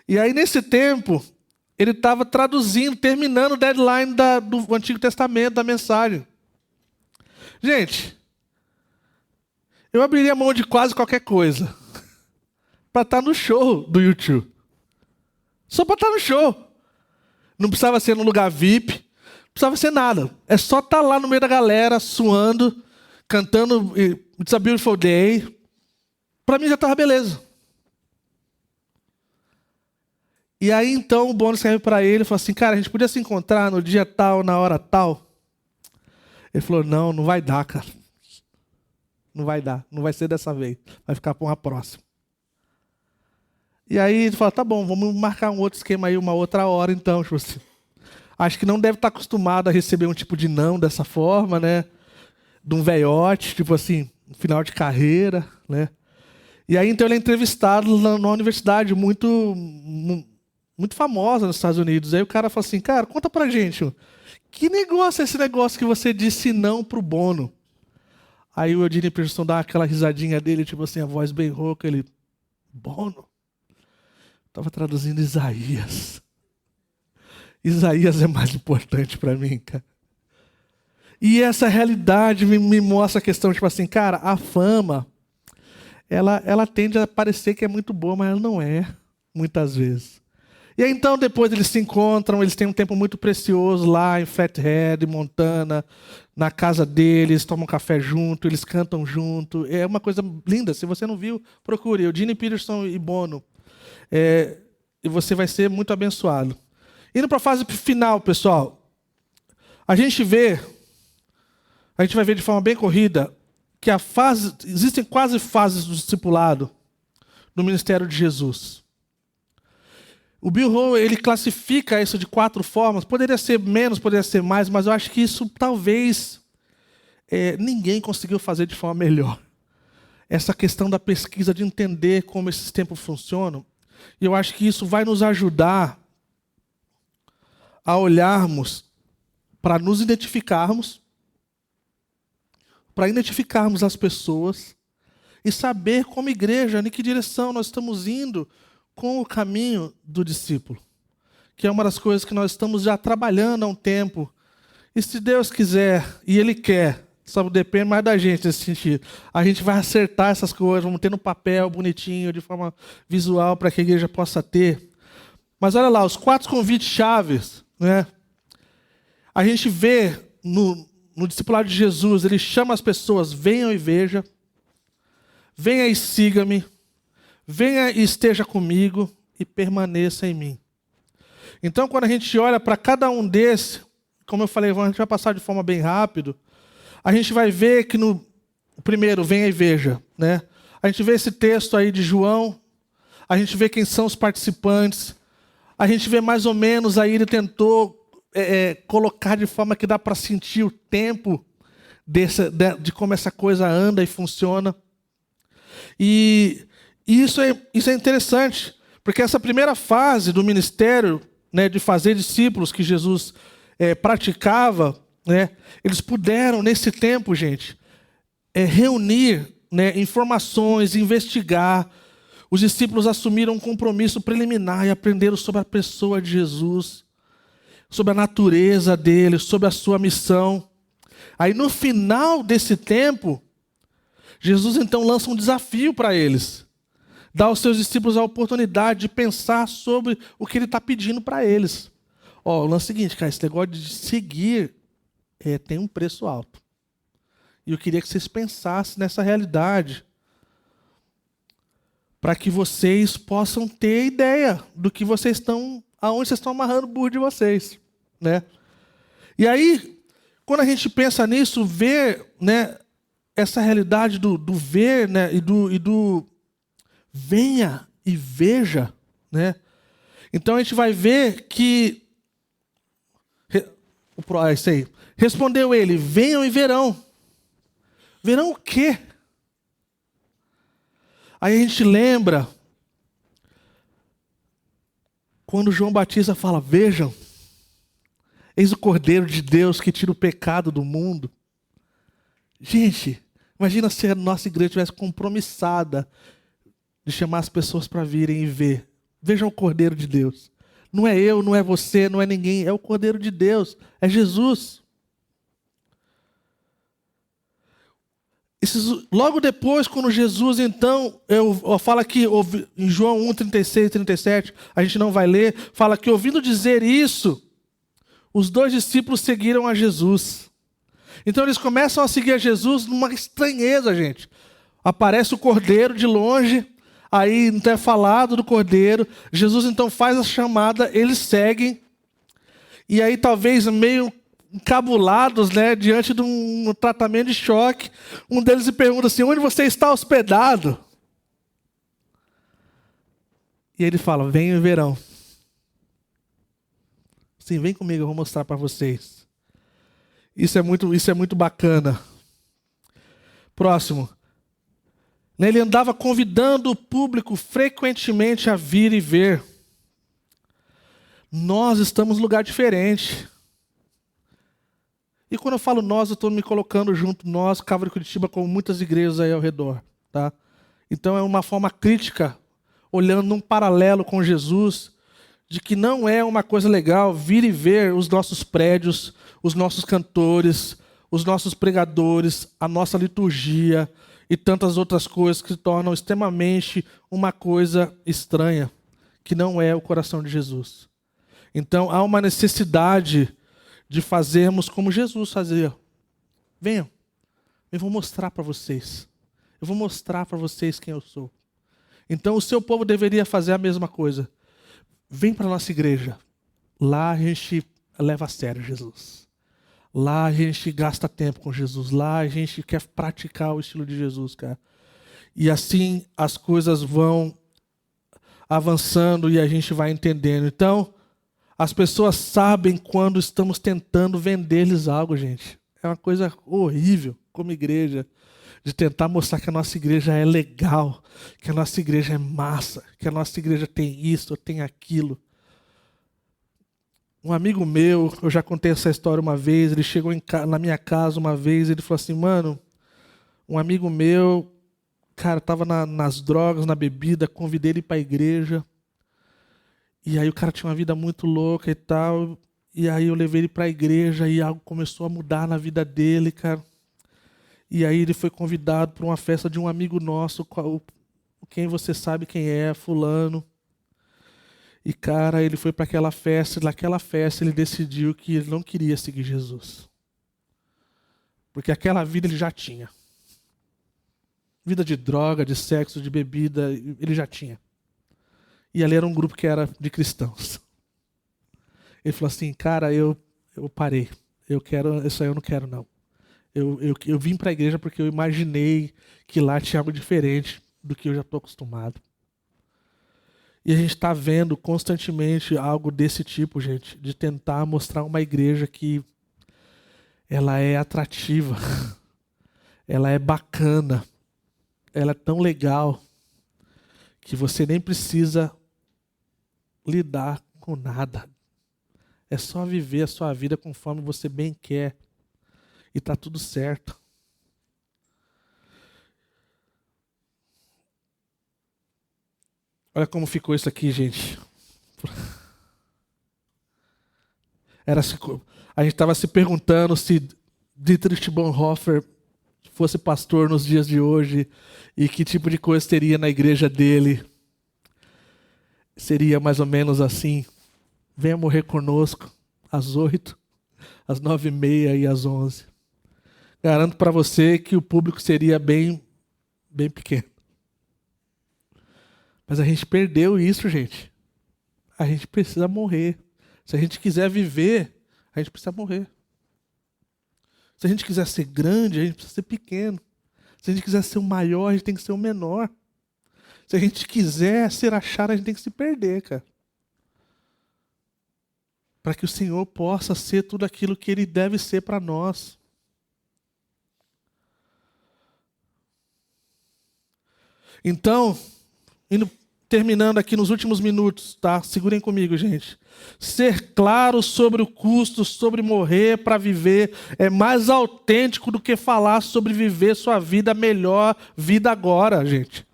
Speaker 1: E aí, nesse tempo, ele estava traduzindo, terminando o deadline do Antigo Testamento, da mensagem. Gente, eu abriria mão de quase qualquer coisa para estar no show do YouTube. Só para estar no show. Não precisava ser num lugar VIP, não precisava ser nada. É só estar lá no meio da galera, suando, cantando It's a Beautiful Day. Para mim já estava beleza. E aí então o Bono escreve para ele e fala assim, cara, a gente podia se encontrar no dia tal, na hora tal? Ele falou, não vai dar, cara. Não vai dar, não vai ser dessa vez. Vai ficar para uma próxima. E aí ele fala, tá bom, vamos marcar um outro esquema aí, uma outra hora então. Tipo assim. Acho que não deve estar acostumado a receber um tipo de não dessa forma, né? De um velhote, tipo assim, final de carreira, né? E aí então ele é entrevistado numa universidade muito famosa nos Estados Unidos. Aí o cara fala assim, cara, conta pra gente, que negócio é esse negócio que você disse não pro Bono? Aí o Eugene Peterson dá aquela risadinha dele, tipo assim, a voz bem rouca, ele, Bono? Estava traduzindo Isaías. Isaías é mais importante para mim, cara. E essa realidade me mostra a questão, tipo assim, cara, a fama, ela tende a parecer que é muito boa, mas ela não é, muitas vezes. E aí, então, depois eles se encontram, eles têm um tempo muito precioso lá em Fathead, Montana, na casa deles, tomam café junto, eles cantam junto. É uma coisa linda. Se você não viu, procure. Eugene Peterson e Bono. E você vai ser muito abençoado. Indo para a fase final, pessoal. A gente vai ver de forma bem corrida, que existem quase fases do discipulado no ministério de Jesus. O Bill Hall, ele classifica isso de 4 formas. Poderia ser menos, poderia ser mais, mas eu acho que isso talvez ninguém conseguiu fazer de forma melhor. Essa questão da pesquisa, de entender como esses tempos funcionam. E eu acho que isso vai nos ajudar a olharmos para nos identificarmos, para identificarmos as pessoas e saber como igreja, em que direção nós estamos indo com o caminho do discípulo, que é uma das coisas que nós estamos já trabalhando há um tempo. E se Deus quiser, e Ele quer, só depende mais da gente nesse sentido, a gente vai acertar essas coisas, vamos ter no papel bonitinho, de forma visual, para que a igreja possa ter. Mas olha lá, os 4 convites chaves, né? A gente vê no discipulado de Jesus, ele chama as pessoas, venham e veja, venha e siga-me, venha e esteja comigo e permaneça em mim. Então, quando a gente olha para cada um desses, como eu falei, a gente vai passar de forma bem rápido, a gente vai ver que no primeiro, venha e veja, né? A gente vê esse texto aí de João, a gente vê quem são os participantes, a gente vê mais ou menos aí ele tentou colocar de forma que dá para sentir o tempo de como essa coisa anda e funciona. E isso é interessante, porque essa primeira fase do ministério, né, de fazer discípulos que Jesus praticava, né, eles puderam, nesse tempo, gente, reunir, né, informações, investigar. Os discípulos assumiram um compromisso preliminar e aprenderam sobre a pessoa de Jesus, sobre a natureza dele, sobre a sua missão. Aí, no final desse tempo, Jesus então lança um desafio para eles. Dá aos seus discípulos a oportunidade de pensar sobre o que ele está pedindo para eles. O lance é o seguinte, cara, esse negócio de seguir tem um preço alto. E eu queria que vocês pensassem nessa realidade, para que vocês possam ter ideia do que vocês estão, aonde vocês estão amarrando o burro de vocês, né? E aí, quando a gente pensa nisso, ver, né, essa realidade do ver, né, e do venha e veja, né? Então a gente vai ver que isso aí. Respondeu ele: venham e verão. Verão o quê? Aí a gente lembra quando João Batista fala: vejam, eis o Cordeiro de Deus que tira o pecado do mundo. Gente, imagina se a nossa igreja estivesse compromissada de chamar as pessoas para virem e ver. Vejam o Cordeiro de Deus. Não é eu, não é você, não é ninguém, é o Cordeiro de Deus, é Jesus. Logo depois, quando Jesus, então, fala aqui, em João 1, 36 e 37, a gente não vai ler, fala que ouvindo dizer isso, os 2 discípulos seguiram a Jesus. Então eles começam a seguir a Jesus numa estranheza, gente. Aparece o Cordeiro de longe, aí não é falado do Cordeiro, Jesus então faz a chamada, eles seguem, e aí talvez meio encabulados, né, diante de um tratamento de choque, um deles se pergunta assim: onde você está hospedado? E ele fala: venham e verão. Sim, vem comigo, eu vou mostrar para vocês. Isso é muito bacana. Próximo. Ele andava convidando o público frequentemente a vir e ver. Nós estamos em lugar diferente. E quando eu falo nós, eu estou me colocando junto, nós, Calvary Curitiba, como muitas igrejas aí ao redor. Tá? Então é uma forma crítica, olhando num paralelo com Jesus, de que não é uma coisa legal vir e ver os nossos prédios, os nossos cantores, os nossos pregadores, a nossa liturgia e tantas outras coisas que se tornam extremamente uma coisa estranha, que não é o coração de Jesus. Então há uma necessidade de fazermos como Jesus fazia. Venham, eu vou mostrar para vocês. Eu vou mostrar para vocês quem eu sou. Então o seu povo deveria fazer a mesma coisa. Vem para a nossa igreja. Lá a gente leva a sério Jesus. Lá a gente gasta tempo com Jesus. Lá a gente quer praticar o estilo de Jesus, cara. E assim as coisas vão avançando e a gente vai entendendo. Então, as pessoas sabem quando estamos tentando vender-lhes algo, gente. É uma coisa horrível, como igreja, de tentar mostrar que a nossa igreja é legal, que a nossa igreja é massa, que a nossa igreja tem isso, tem aquilo. Um amigo meu, eu já contei essa história uma vez, ele chegou na minha casa uma vez, ele falou assim: mano, um amigo meu, cara, estava nas drogas, na bebida, convidei ele para a igreja. E aí o cara tinha uma vida muito louca e tal. E aí eu levei ele para a igreja e algo começou a mudar na vida dele, cara. E aí ele foi convidado para uma festa de um amigo nosso, quem você sabe quem é, fulano. E, cara, ele foi para aquela festa, e naquela festa ele decidiu que ele não queria seguir Jesus. Porque aquela vida ele já tinha. Vida de droga, de sexo, de bebida, ele já tinha. E ali era um grupo que era de cristãos. Ele falou assim, cara, eu parei. Isso aí eu não quero, não. Eu vim para a igreja porque eu imaginei que lá tinha algo diferente do que eu já estou acostumado. E a gente está vendo constantemente algo desse tipo, gente, de tentar mostrar uma igreja que ela é atrativa, ela é bacana, ela é tão legal que você nem precisa lidar com nada. É só viver a sua vida conforme você bem quer e está tudo certo. Olha como ficou isso aqui, gente. A gente estava se perguntando se Dietrich Bonhoeffer fosse pastor nos dias de hoje e que tipo de coisa teria na igreja dele. Seria mais ou menos assim: venha morrer conosco às 8, às 9h30 e às 11. Garanto para você que o público seria bem pequeno. Mas a gente perdeu isso, gente. A gente precisa morrer. Se a gente quiser viver, a gente precisa morrer. Se a gente quiser ser grande, a gente precisa ser pequeno. Se a gente quiser ser o maior, a gente tem que ser o menor. Se a gente quiser ser achado, a gente tem que se perder, cara. Para que o Senhor possa ser tudo aquilo que Ele deve ser para nós. Então, terminando aqui nos últimos minutos, tá? Segurem comigo, gente. Ser claro sobre o custo, sobre morrer para viver, é mais autêntico do que falar sobre viver sua vida melhor, vida agora, gente.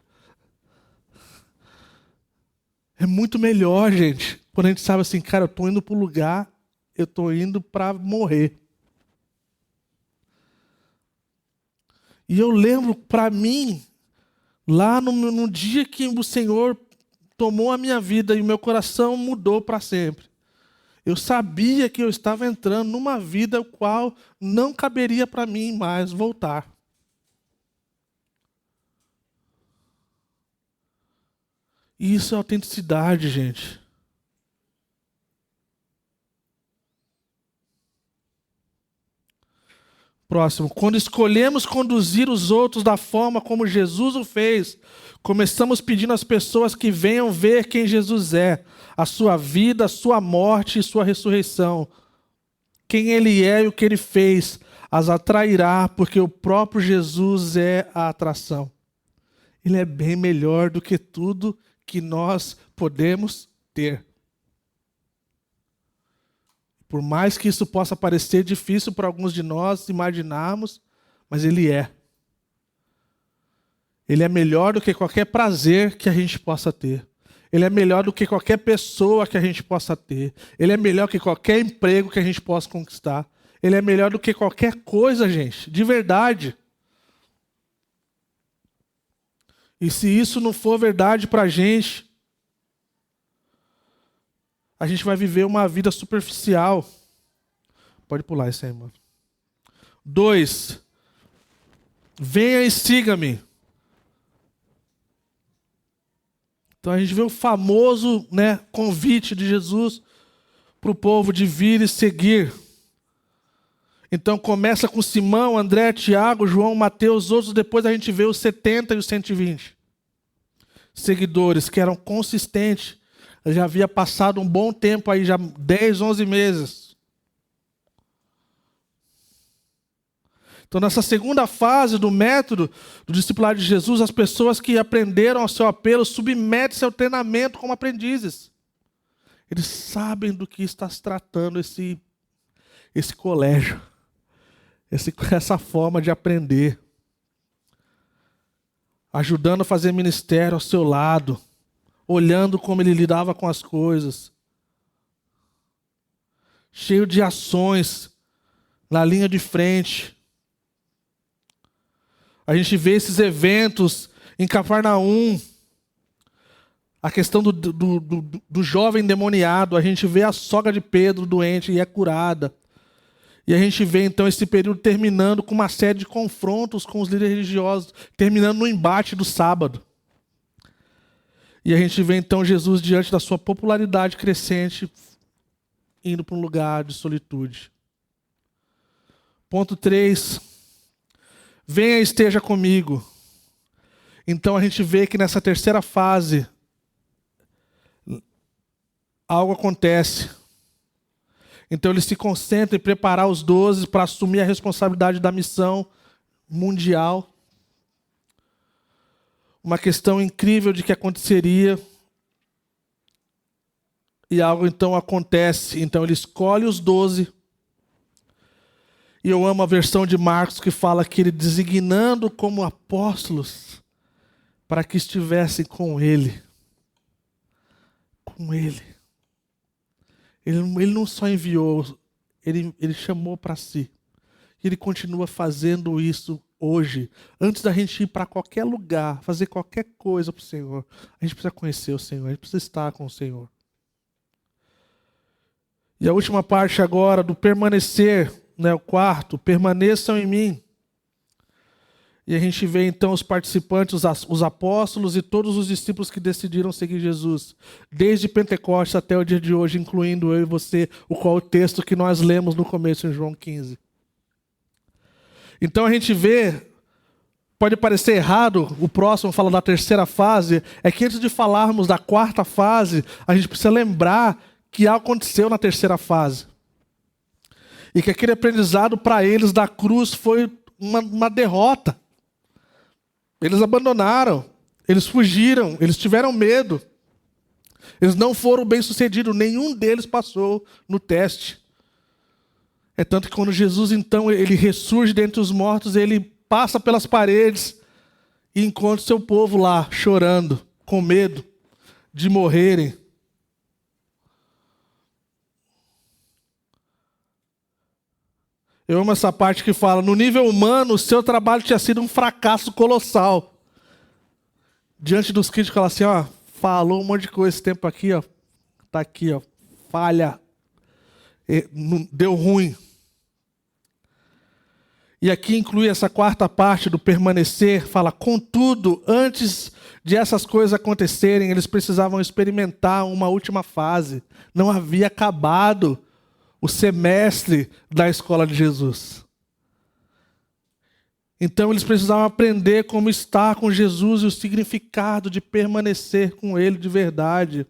Speaker 1: É muito melhor, gente, quando a gente sabe assim, cara, eu estou indo para o lugar, eu estou indo para morrer. E eu lembro, para mim, lá no dia que o Senhor tomou a minha vida e o meu coração mudou para sempre. Eu sabia que eu estava entrando numa vida qual não caberia para mim mais voltar. E isso é autenticidade, gente. Próximo. Quando escolhemos conduzir os outros da forma como Jesus o fez, começamos pedindo às pessoas que venham ver quem Jesus é, a sua vida, a sua morte e sua ressurreição. Quem Ele é e o que Ele fez as atrairá, porque o próprio Jesus é a atração. Ele é bem melhor do que tudo que nós podemos ter. Por mais que isso possa parecer difícil para alguns de nós imaginarmos, mas Ele é. Ele é melhor do que qualquer prazer que a gente possa ter. Ele é melhor do que qualquer pessoa que a gente possa ter. Ele é melhor que qualquer emprego que a gente possa conquistar. Ele é melhor do que qualquer coisa, gente, de verdade. E se isso não for verdade para a gente vai viver uma vida superficial. Pode pular isso aí, mano. 2. Venha e siga-me. Então a gente vê o famoso, convite de Jesus para o povo de vir e seguir. Então começa com Simão, André, Tiago, João, Mateus, outros. Depois a gente vê os 70 e os 120 seguidores que eram consistentes. Já havia passado um bom tempo aí, já 10, 11 meses. Então, nessa segunda fase do método do discipulado de Jesus, as pessoas que aprenderam ao seu apelo submetem-se ao treinamento como aprendizes. Eles sabem do que está se tratando esse colégio, essa forma de aprender. Ajudando a fazer ministério ao seu lado, olhando como ele lidava com as coisas, cheio de ações na linha de frente. A gente vê esses eventos em Cafarnaum, a questão do jovem endemoniado, a gente vê a sogra de Pedro doente e é curada. E a gente vê então esse período terminando com uma série de confrontos com os líderes religiosos, terminando no embate do sábado. E a gente vê então Jesus, diante da sua popularidade crescente, indo para um lugar de solitude. Ponto 3. Venha e esteja comigo. Então a gente vê que nessa terceira fase, algo acontece. Então ele se concentra em preparar os 12 para assumir a responsabilidade da missão mundial. Uma questão incrível de que aconteceria. E algo então acontece. Então ele escolhe os 12. E eu amo a versão de Marcos que fala que ele designando como apóstolos para que estivessem com ele. Com ele. Ele não só enviou, ele chamou para si. E ele continua fazendo isso hoje. Antes da gente ir para qualquer lugar, fazer qualquer coisa para o Senhor, a gente precisa conhecer o Senhor, a gente precisa estar com o Senhor. E a última parte agora do permanecer, né, o quarto, permaneçam em mim. E a gente vê então os participantes, os apóstolos e todos os discípulos que decidiram seguir Jesus, desde Pentecostes até o dia de hoje, incluindo eu e você, o qual o texto que nós lemos no começo em João 15. Então a gente vê, pode parecer errado, o próximo fala da terceira fase, é que antes de falarmos da quarta fase, a gente precisa lembrar que algo aconteceu na terceira fase. E que aquele aprendizado para eles da cruz foi uma derrota. Eles abandonaram, eles fugiram, eles tiveram medo. Eles não foram bem-sucedidos, nenhum deles passou no teste. É tanto que quando Jesus, então, ele ressurge dentre os mortos, ele passa pelas paredes e encontra o seu povo lá, chorando, com medo de morrerem. Eu amo essa parte que fala, no nível humano, o seu trabalho tinha sido um fracasso colossal. Diante dos críticos, ela assim, ó, falou um monte de coisa esse tempo aqui, ó, tá aqui, ó, falha, deu ruim. E aqui inclui essa quarta parte do permanecer, fala, contudo, antes de essas coisas acontecerem, eles precisavam experimentar uma última fase. Não havia acabado o semestre da escola de Jesus. Então eles precisavam aprender como estar com Jesus e o significado de permanecer com Ele de verdade.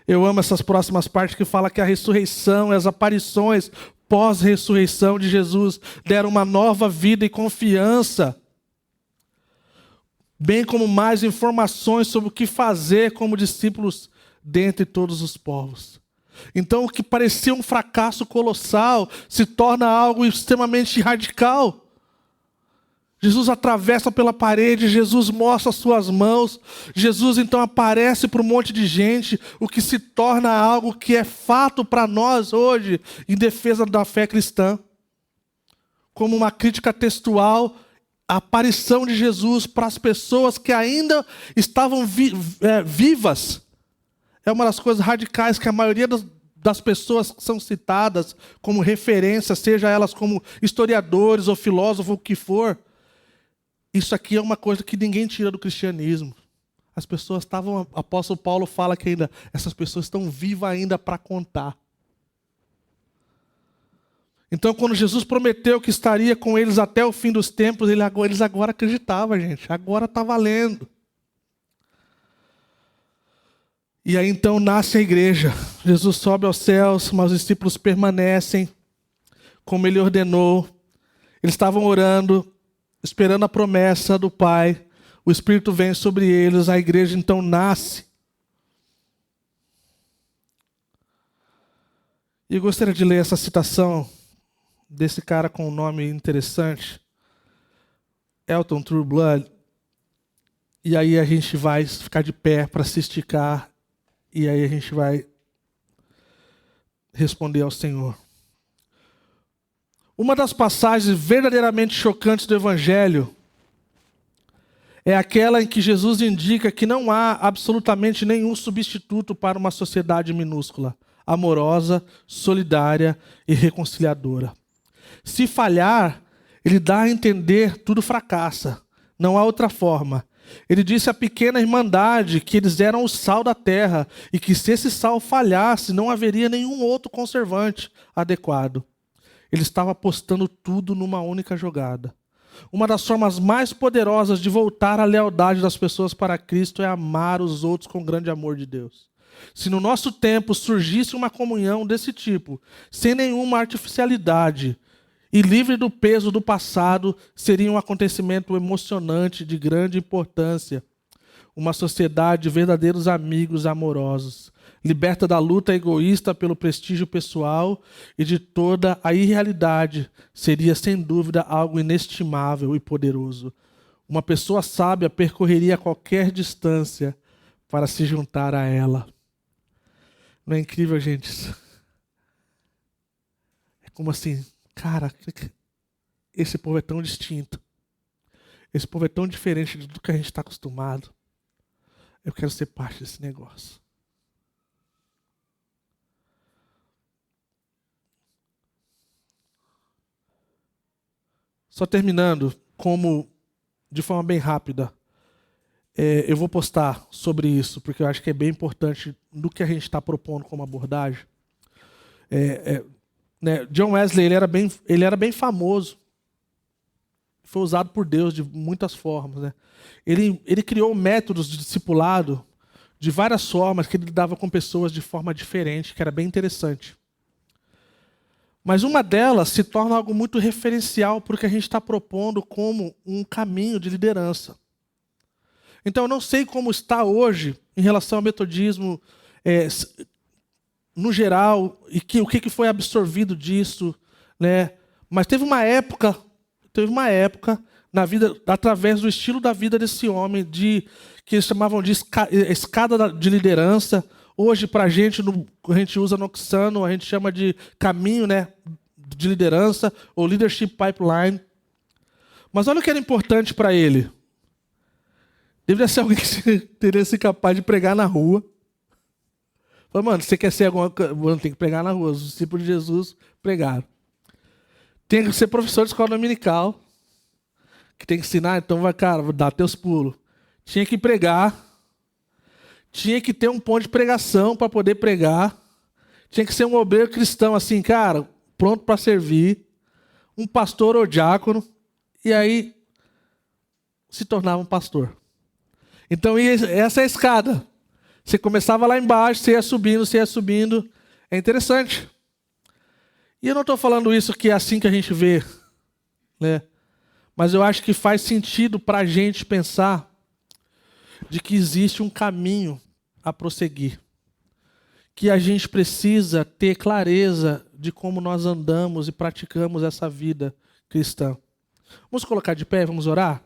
Speaker 1: Eu amo essas próximas partes que fala que a ressurreição e as aparições pós-ressurreição de Jesus deram uma nova vida e confiança, bem como mais informações sobre o que fazer como discípulos dentre todos os povos. Então, o que parecia um fracasso colossal se torna algo extremamente radical. Jesus atravessa pela parede, Jesus mostra as suas mãos, Jesus então aparece para um monte de gente, o que se torna algo que é fato para nós hoje, em defesa da fé cristã. Como uma crítica textual, a aparição de Jesus para as pessoas que ainda estavam vivas. É uma das coisas radicais que a maioria das pessoas que são citadas como referência, seja elas como historiadores ou filósofos, o que for, isso aqui é uma coisa que ninguém tira do cristianismo. As pessoas estavam, o apóstolo Paulo fala que ainda, essas pessoas estão vivas ainda para contar. Então, quando Jesus prometeu que estaria com eles até o fim dos tempos, eles agora acreditavam, gente. Agora está valendo. E aí então nasce a igreja. Jesus sobe aos céus, mas os discípulos permanecem como Ele ordenou. Eles estavam orando, esperando a promessa do Pai. O Espírito vem sobre eles, a igreja então nasce. E eu gostaria de ler essa citação desse cara com um nome interessante, Elton Trueblood. E aí a gente vai ficar de pé para se esticar. E aí a gente vai responder ao Senhor. Uma das passagens verdadeiramente chocantes do Evangelho é aquela em que Jesus indica que não há absolutamente nenhum substituto para uma sociedade minúscula, amorosa, solidária e reconciliadora. Se falhar, ele dá a entender tudo fracassa. Não há outra forma. Ele disse à pequena irmandade que eles eram o sal da terra e que se esse sal falhasse, não haveria nenhum outro conservante adequado. Ele estava apostando tudo numa única jogada. Uma das formas mais poderosas de voltar a lealdade das pessoas para Cristo é amar os outros com o grande amor de Deus. Se no nosso tempo surgisse uma comunhão desse tipo, sem nenhuma artificialidade e livre do peso do passado, seria um acontecimento emocionante de grande importância. Uma sociedade de verdadeiros amigos amorosos, liberta da luta egoísta pelo prestígio pessoal e de toda a irrealidade, seria sem dúvida algo inestimável e poderoso. Uma pessoa sábia percorreria qualquer distância para se juntar a ela. Não é incrível, gente? É como assim, cara, esse povo é tão distinto. Esse povo é tão diferente de tudo que a gente está acostumado. Eu quero ser parte desse negócio. Só terminando, de forma bem rápida, eu vou postar sobre isso, porque eu acho que é bem importante do que a gente está propondo como abordagem. Né, John Wesley ele era bem famoso. Foi usado por Deus de muitas formas. Né? Ele criou métodos de discipulado de várias formas que ele lidava com pessoas de forma diferente, que era bem interessante. Mas uma delas se torna algo muito referencial para o que a gente está propondo como um caminho de liderança. Então, eu não sei como está hoje em relação ao metodismo no geral e o que foi absorvido disso, né? Mas teve uma época na vida, através do estilo da vida desse homem, que eles chamavam de escada de liderança. Hoje, para a gente usa Noxano, a gente chama de caminho, né, de liderança, ou leadership pipeline. Mas olha o que era importante para ele. Deveria ser alguém que teria sido capaz de pregar na rua. Falei, mano, você quer ser alguma coisa? Tem que pregar na rua. Os discípulos de Jesus pregaram. Tem que ser professor de escola dominical, que tem que ensinar, então vai, cara, dá teus pulos. Tinha que pregar. Tinha que ter um ponto de pregação para poder pregar. Tinha que ser um obreiro cristão, assim, cara, pronto para servir. Um pastor ou diácono. E aí se tornava um pastor. Então, essa é a escada. Você começava lá embaixo, você ia subindo. É interessante. E eu não estou falando isso que é assim que a gente vê, né? Mas eu acho que faz sentido para a gente pensar de que existe um caminho a prosseguir. Que a gente precisa ter clareza de como nós andamos e praticamos essa vida cristã. Vamos colocar de pé, vamos orar?